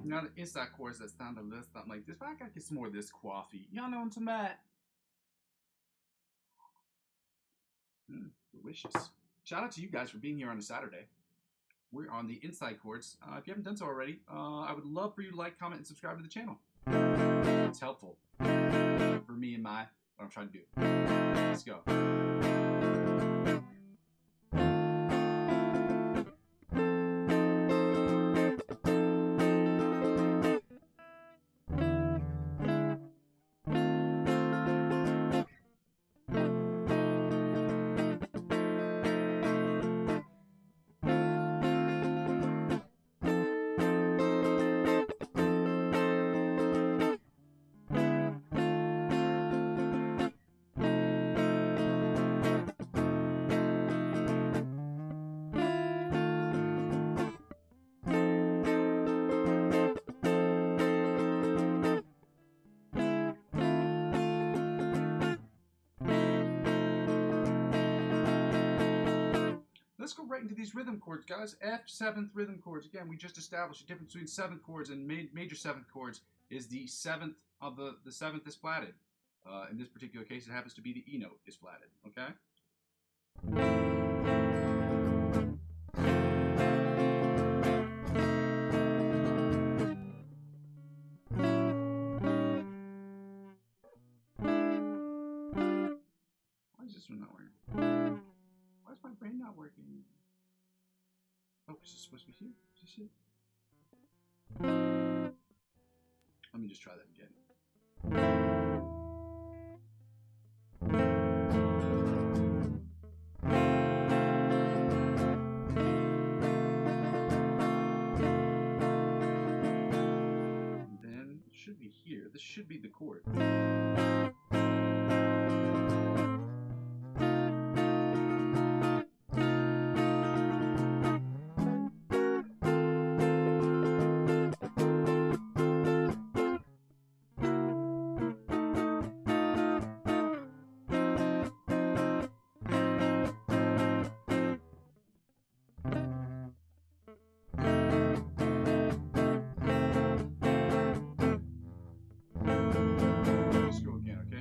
Now the inside chords that sound a little something like this, but I gotta get some more of this coffee. Y'all know what I'm talking about? Delicious. Shout out to you guys for being here on a Saturday. We're on the inside chords. If you haven't done so already, I would love for you to like, comment, and subscribe to the channel. It's helpful for me and what I'm trying to do. Let's go. Let's go right into these rhythm chords, guys. F 7th rhythm chords. Again, we just established the difference between 7th chords and major 7th chords is the 7th of the 7th is flatted. In this particular case, it happens to be the E note is flatted. Okay. Why is this one not working? Why is my brain not working? Oh, is this supposed to be here? Is this it? Let me just try that again. And then it should be here. This should be the chord. Let's go again, okay?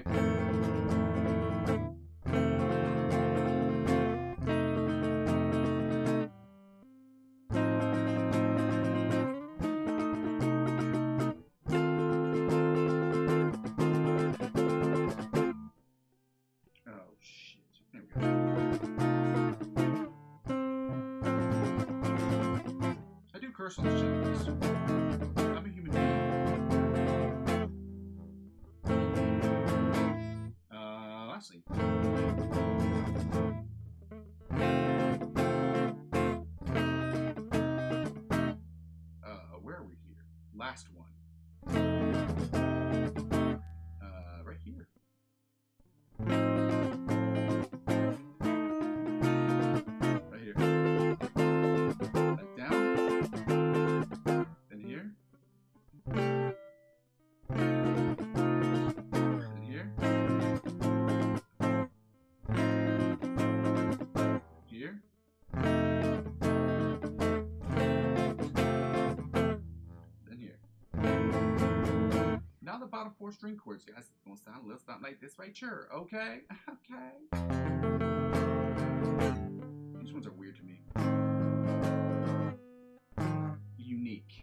curse on the show. I'm a human being. Lastly. Where are we here? Last one. Right here. Right here. Back down. Then here. Then here. Here. Then here. Now the bottom 4 string chords, guys. It's gonna sound a little something like this right here. Okay? Okay. These ones are weird to me. Unique.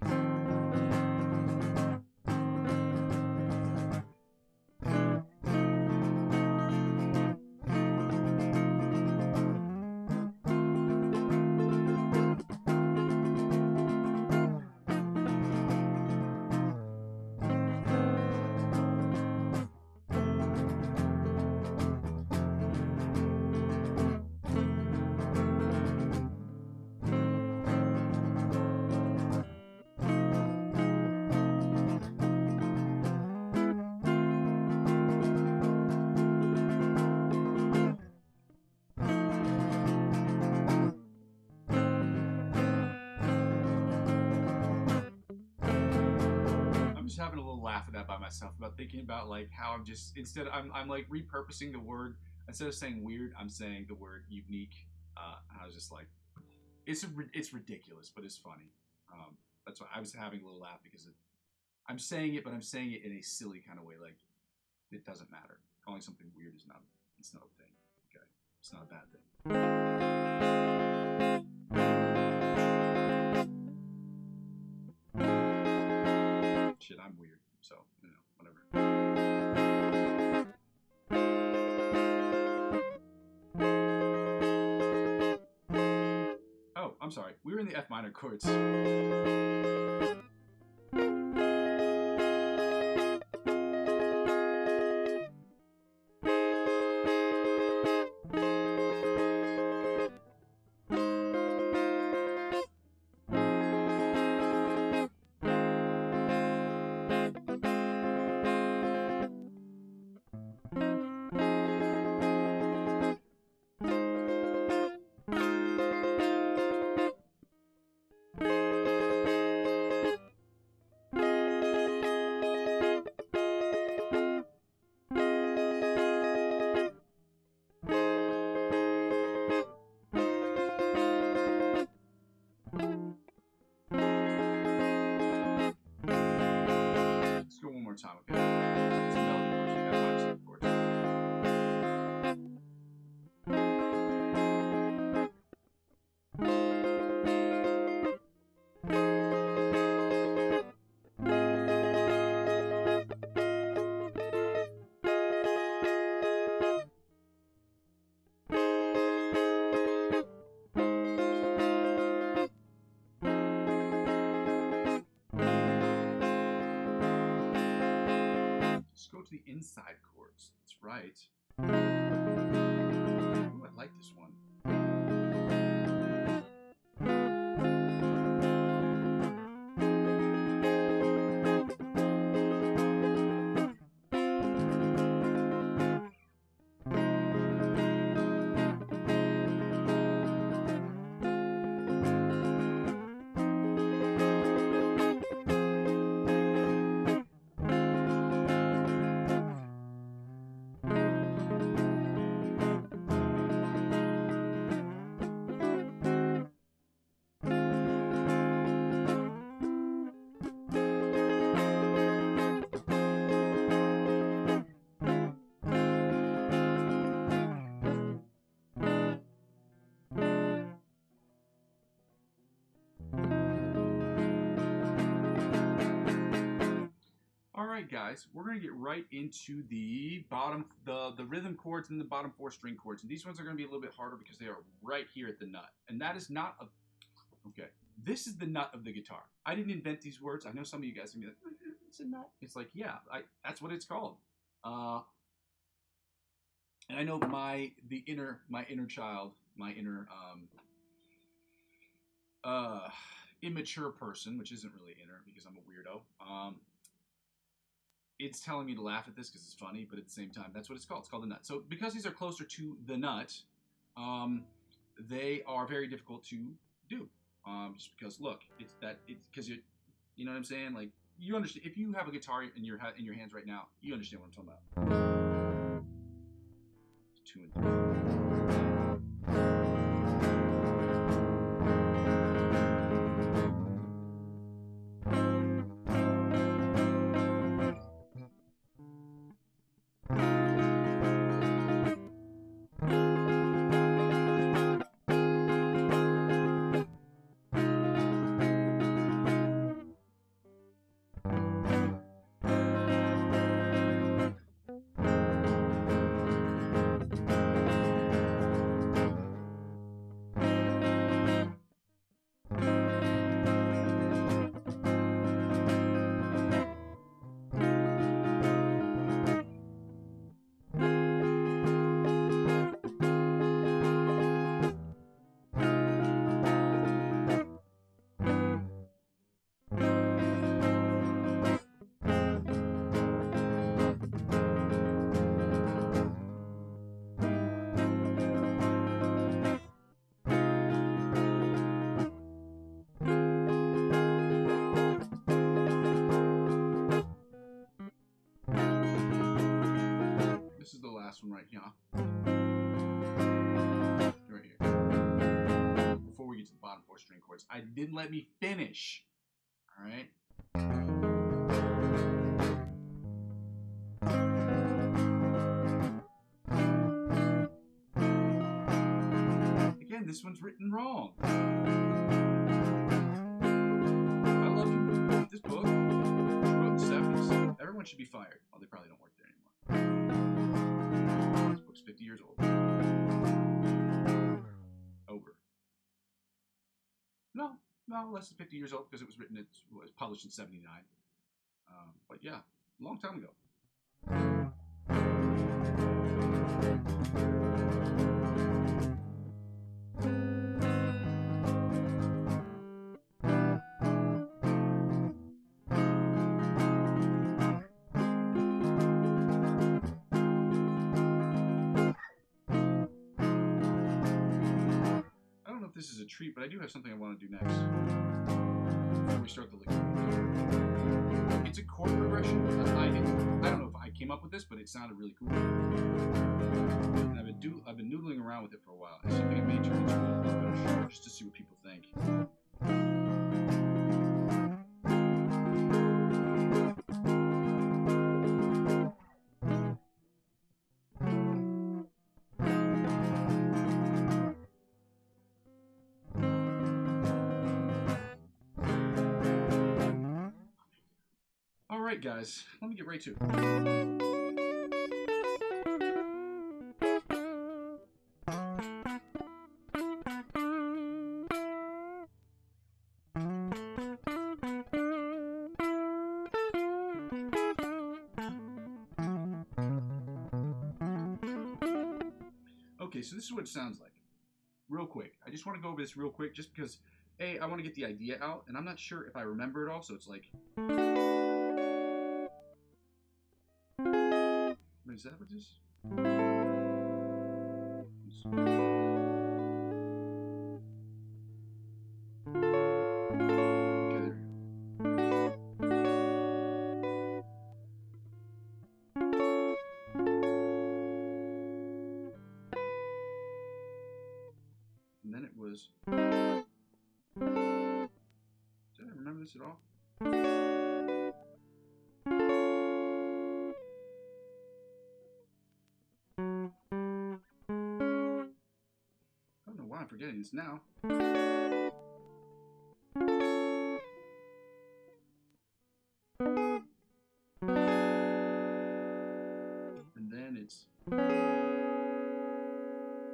Having a little laugh at that by myself about thinking about like how I'm just instead I'm like repurposing the word instead of saying weird I'm saying the word unique. I was just like it's ridiculous but it's funny. That's why I was having a little laugh because I'm saying it but I'm saying it in a silly kind of way, like it doesn't matter. Calling something weird is not a thing. Okay, it's not a bad thing. Shit, I'm weird, so, you know, whatever. Oh, I'm sorry. We were in the F minor chords. Time, okay? It's a melody chords, you got 5 chords. Go to the inside chords. That's right. Ooh, I like this one. Alright guys, we're going to get right into the bottom, the rhythm chords and the bottom 4 string chords. And these ones are going to be a little bit harder because they are right here at the nut. And that is not a, okay, This is the nut of the guitar. I didn't invent these words. I know some of you guys are going to be like, it's a nut. It's like, yeah, that's what it's called. And I know my inner child, my inner immature person, which isn't really inner because I'm a weirdo. It's telling me to laugh at this because it's funny, but at the same time, that's what it's called. It's called the nut. So because these are closer to the nut, they are very difficult to do. Just because, look, it's because you know what I'm saying? Like, you understand, if you have a guitar in your hands right now, you understand what I'm talking about. 2 and 3. This is the last one right here. Right here. Before we get to the bottom 4 string chords. I didn't let me finish. Alright? Again, this one's written wrong. I love you. This book, wrote in the 70s. Everyone should be fired. Well, they probably don't work there anymore. This book's 50 years old. Over. No, less than 50 years old because it was written, it was published in 79. But yeah, a long time ago. This is a treat, but I do have something I want to do next before we start the lick. It's a chord progression. I don't know if I came up with this, but it sounded really cool. And I've been noodling around with it for a while. It's something I may turn into a little bit of show just to see what people think. Alright guys, let me get right to it. Okay, so this is what it sounds like. Real quick. I just want to go over this real quick just because, A, I want to get the idea out, and I'm not sure if I remember it all, so it's like... Is that what this? And then it was. Did I remember this at all? I'm forgetting this now. And then it's...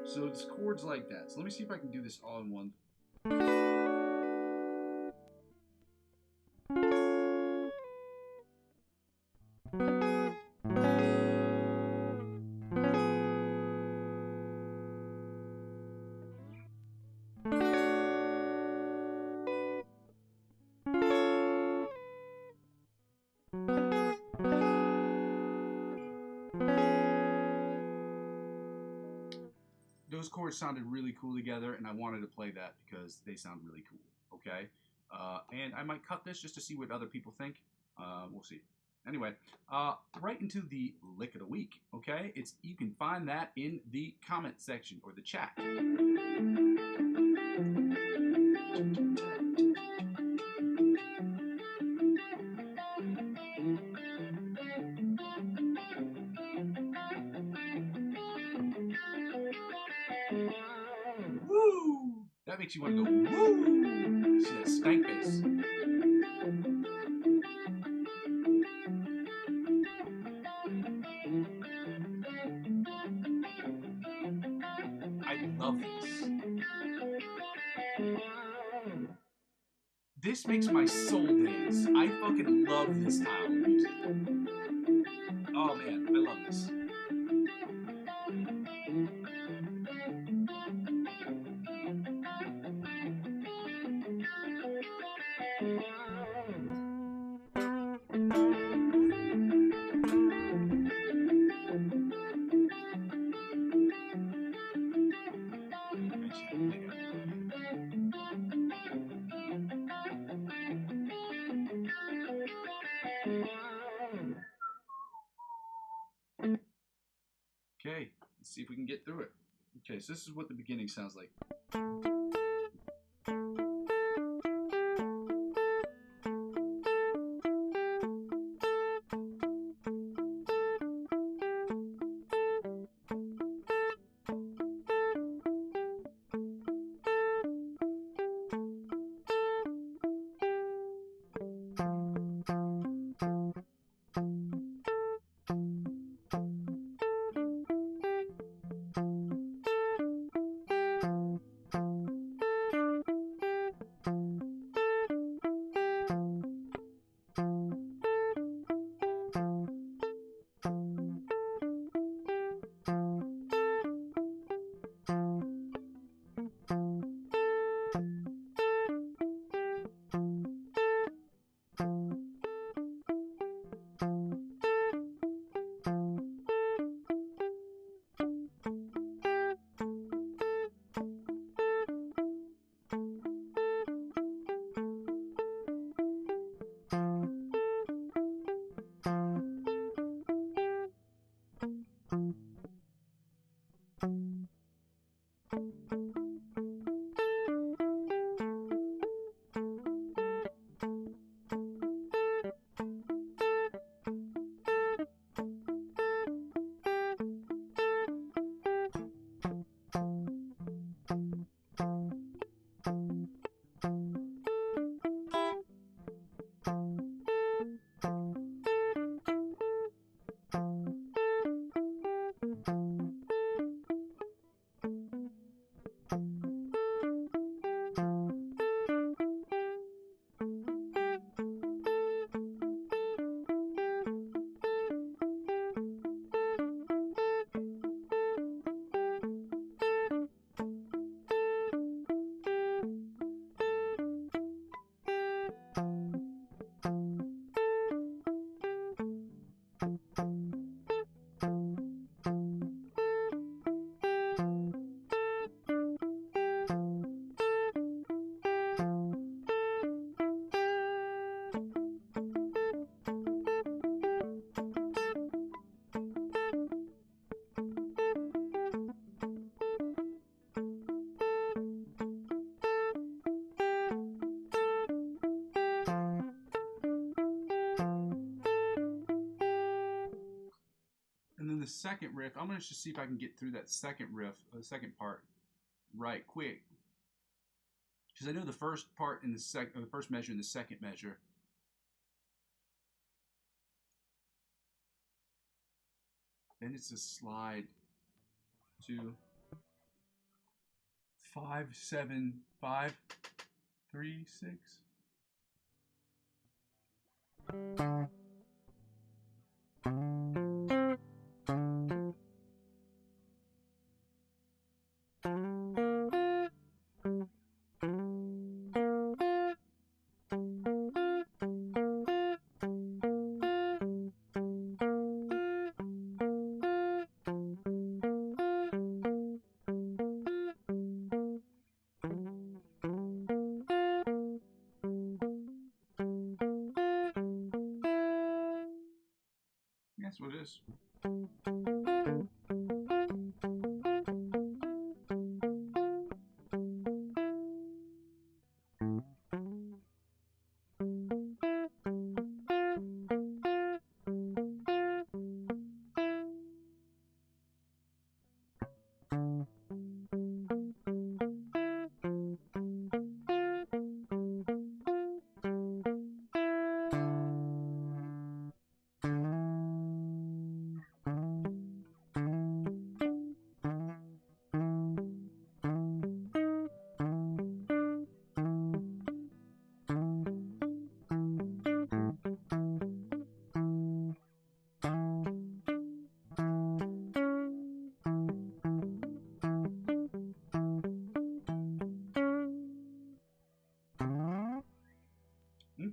So it's chords like that. So let me see if I can do this all in one. those chords sounded really cool together, and I wanted to play that because they sound really cool. Okay, and I might cut this just to see what other people think. We'll see. Anyway, right into the lick of the week. Okay, you can find that in the comment section or the chat. Woo! That makes you want to go woo! See that stank bass. I love this. This makes my soul dance. I fucking love this style of music. Oh man, I love this. Okay, let's see if we can get through it. Okay, so this is what the beginning sounds like. The second riff, I'm going to just see if I can get through that second riff, the second part, right quick. Because I know the first part in the first measure and the second measure. Then it's a slide to 5, 7, 5, 3, 6. is.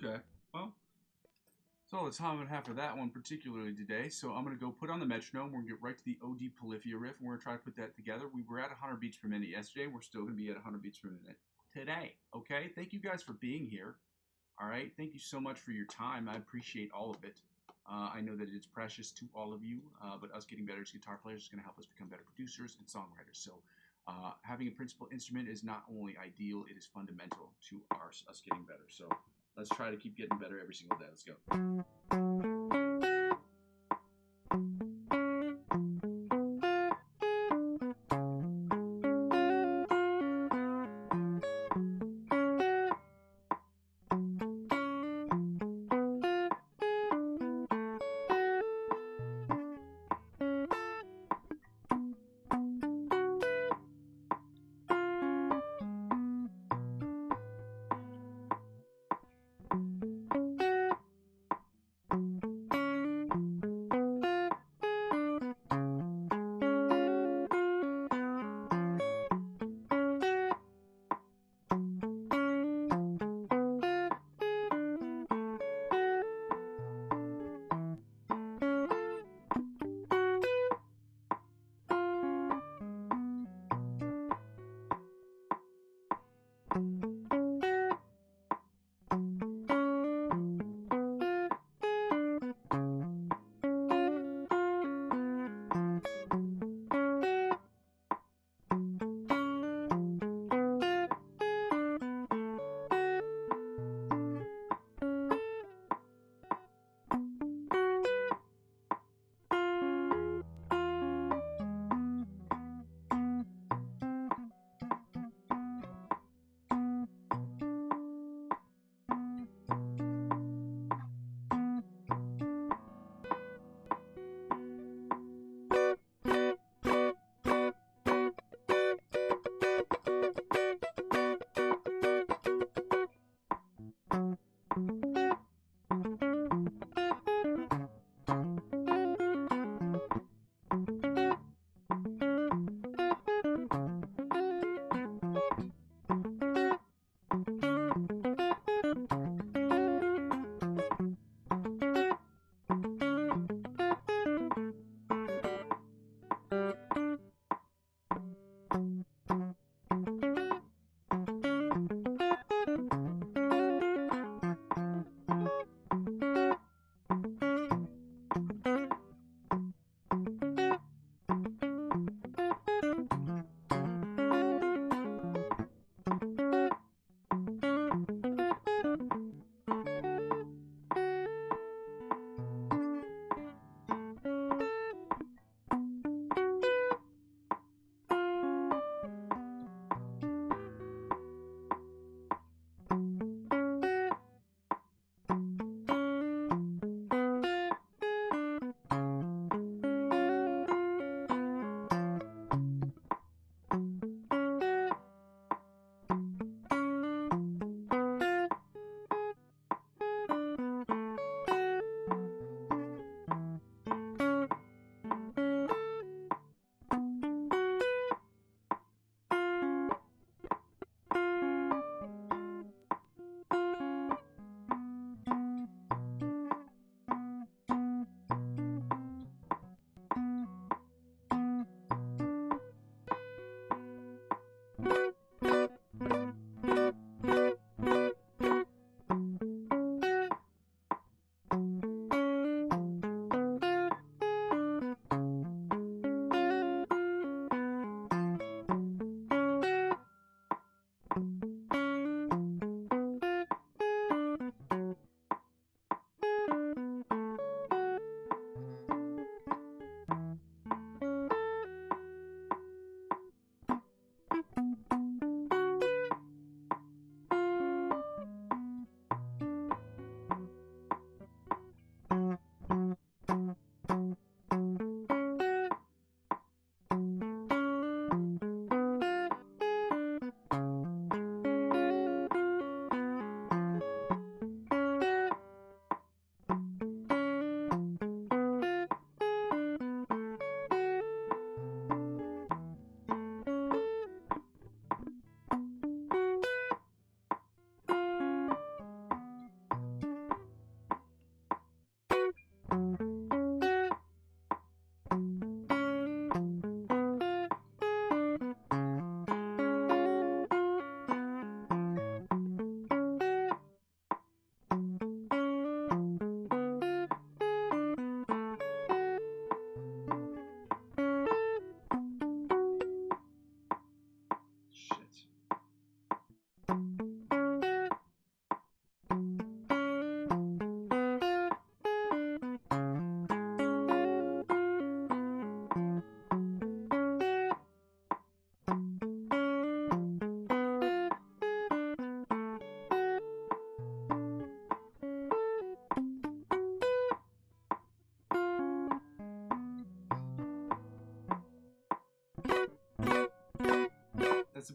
Okay. Well, that's all the time I'm gonna have for that one particularly today. So I'm gonna go put on the metronome. We're gonna get right to the OD Polyphia riff, and we're gonna try to put that together. We were at 100 beats per minute yesterday. We're still gonna be at 100 beats per minute today. Okay. Thank you guys for being here. All right. Thank you so much for your time. I appreciate all of it. I know that it's precious to all of you, but us getting better as guitar players is going to help us become better producers and songwriters. So having a principal instrument is not only ideal, it is fundamental to us getting better. So let's try to keep getting better every single day. Let's go.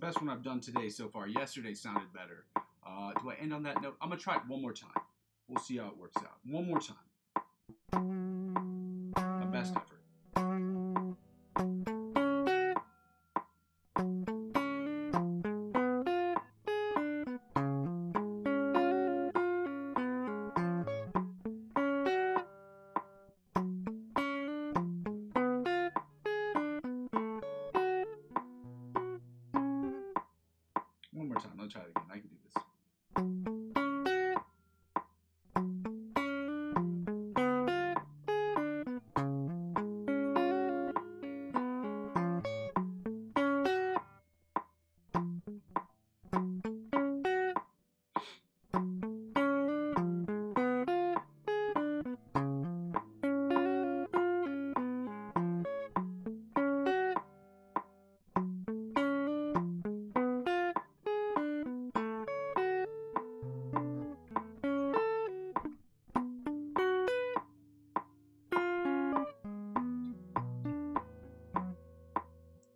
best one I've done today so far. Yesterday sounded better. Do I end on that note? I'm going to try it one more time. We'll see how it works out. One more time. My best effort. One more time. Let's try it again. I can do this.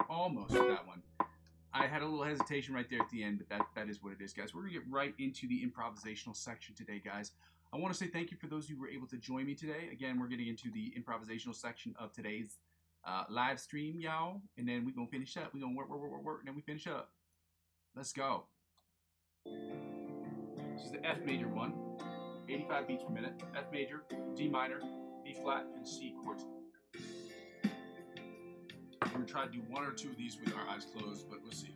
Almost for that one. I had a little hesitation right there at the end, but that is what it is, guys. We're going to get right into the improvisational section today, guys. I want to say thank you for those who were able to join me today. Again, we're getting into the improvisational section of today's live stream, y'all. And then we're going to finish up. We're going to work, and then we finish up. Let's go. This is the F major one. 85 beats per minute. F major, D minor, B flat, and C chords. We're going to try to do one or two of these with our eyes closed, but we'll see.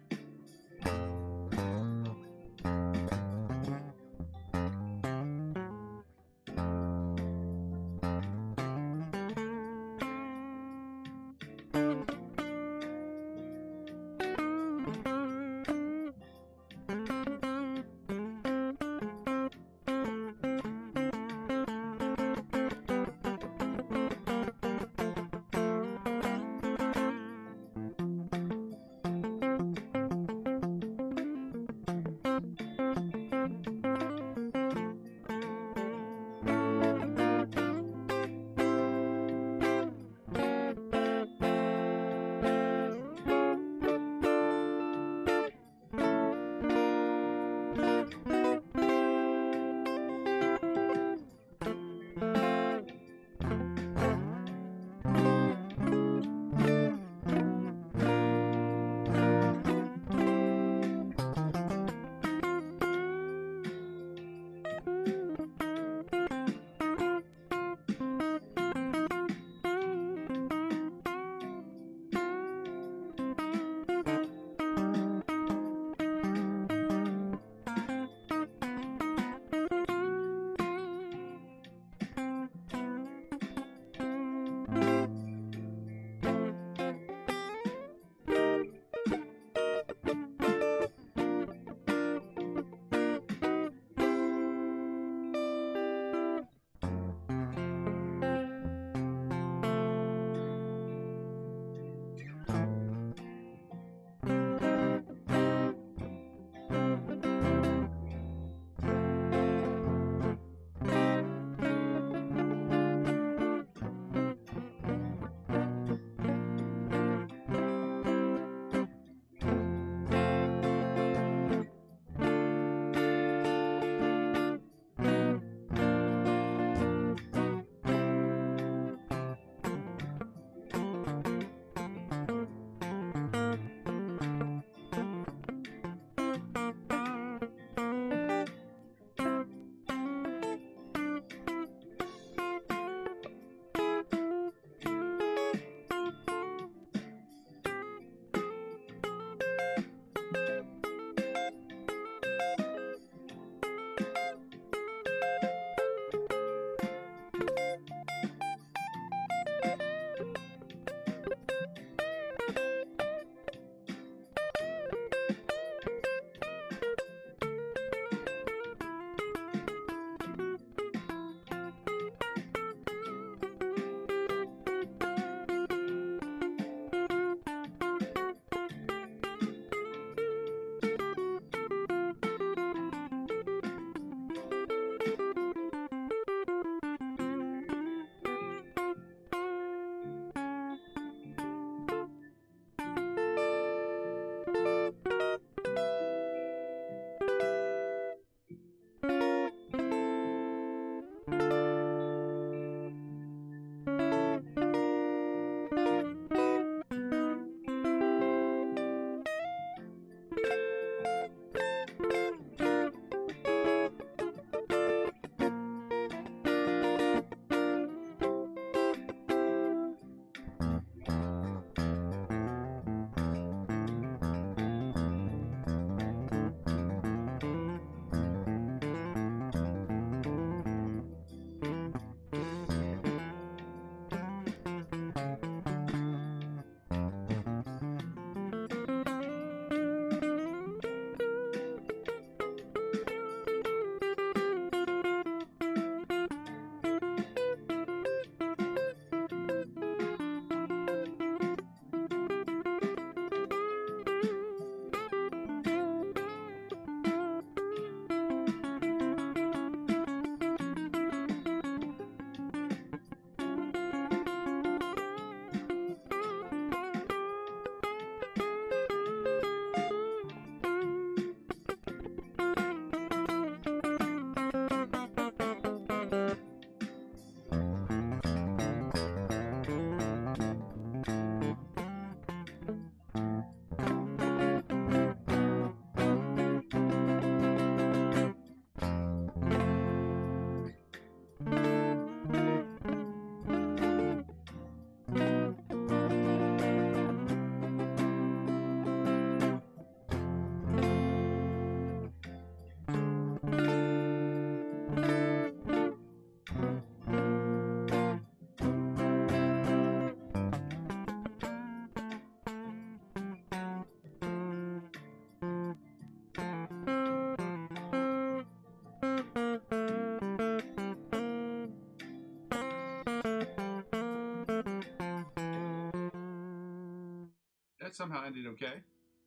That somehow ended okay.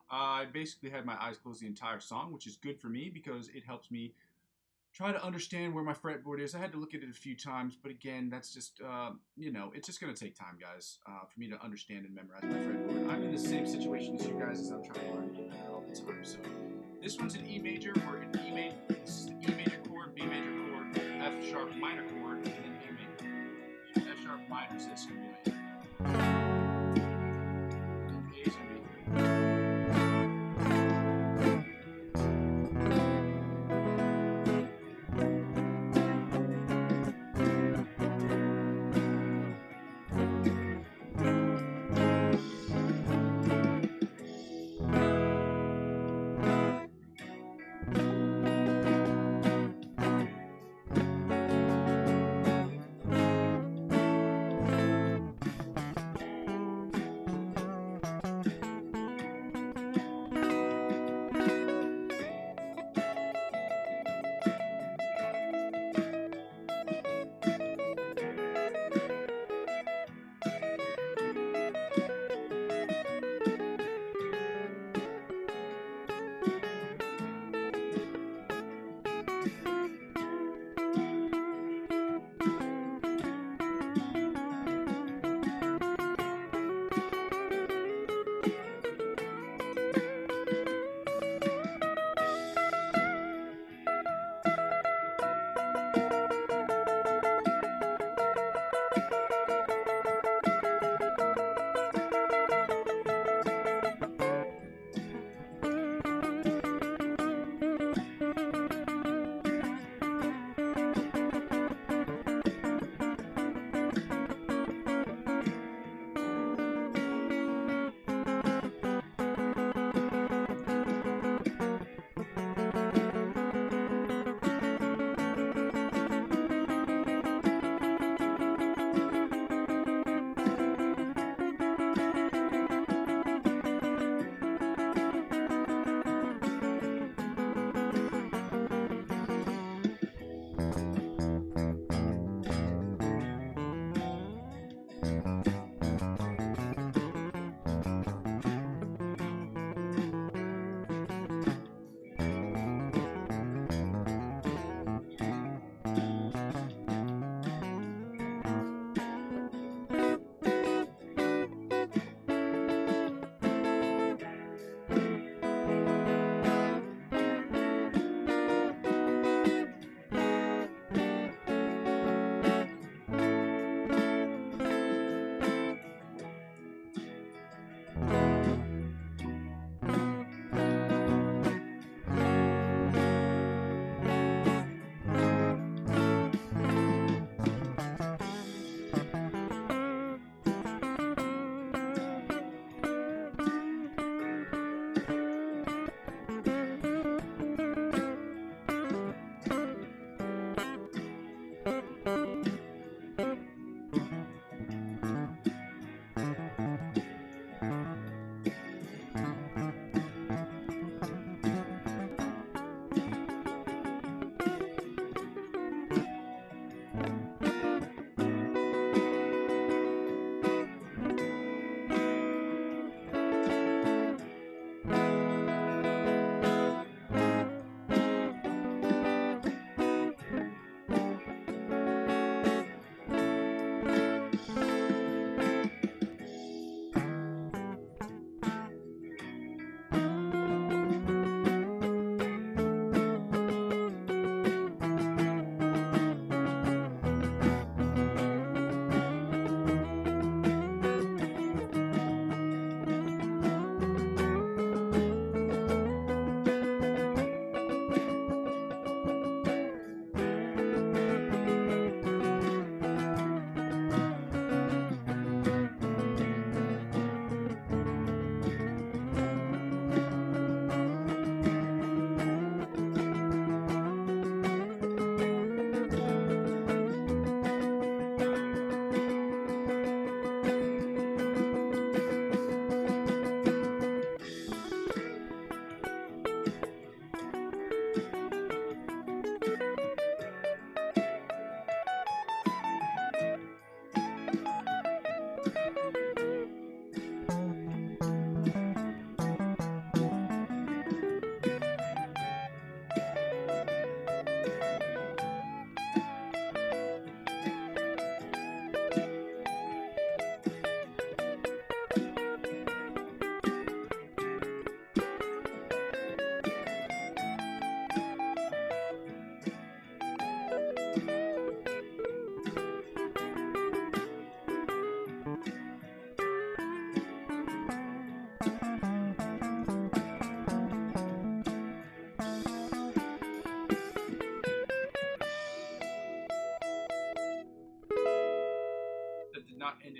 I basically had my eyes closed the entire song, which is good for me because it helps me try to understand where my fretboard is. I had to look at it a few times, but again, that's just, it's just going to take time, guys, for me to understand and memorize my fretboard. I'm in the same situation as you guys as I'm trying to learn to get better all the time. So this one's an E major. We're in E major. This is the E major chord, B major chord, F sharp minor chord, and then A major. So F sharp minor is this going to be.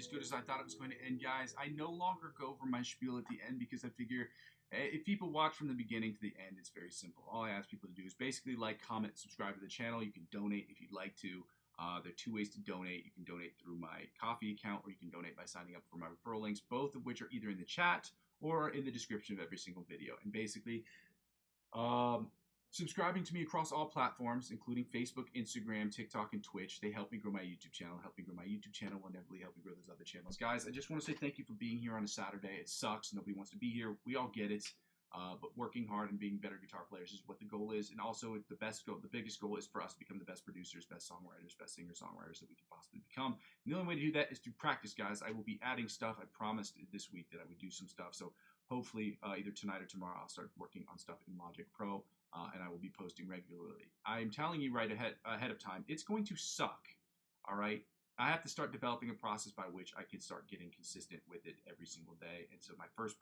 as good as I thought it was going to end, guys. I no longer go over my spiel at the end because I figure if people watch from the beginning to the end, it's very simple. All I ask people to do is basically like, comment, subscribe to the channel. You can donate if you'd like to. There are two ways to donate. You can donate through my Coffee account, or you can donate by signing up for my referral links, both of which are either in the chat or in the description of every single video. And basically, subscribing to me across all platforms, including Facebook, Instagram, TikTok, and Twitch. They help me grow my YouTube channel. Help me grow my YouTube channel will inevitably help me grow those other channels. Guys, I just want to say thank you for being here on a Saturday. It sucks. Nobody wants to be here. We all get it. But working hard and being better guitar players is what the goal is. And also the biggest goal is for us to become the best producers, best songwriters, best singer-songwriters that we can possibly become. And the only way to do that is through practice, guys. I will be adding stuff. I promised this week that I would do some stuff. So hopefully either tonight or tomorrow I'll start working on stuff in Logic Pro. And I will be posting regularly. I'm telling you right ahead of time, it's going to suck, all right? I have to start developing a process by which I can start getting consistent with it every single day. And so my first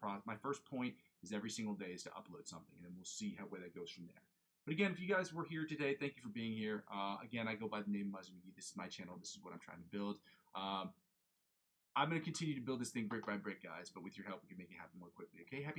point is every single day is to upload something, and then we'll see where that goes from there. But again, if you guys were here today, thank you for being here. Again, I go by the name Muzzy McGee. This is my channel. This is what I'm trying to build. I'm going to continue to build this thing brick by brick, guys, but with your help, we can make it happen more quickly. Okay, happy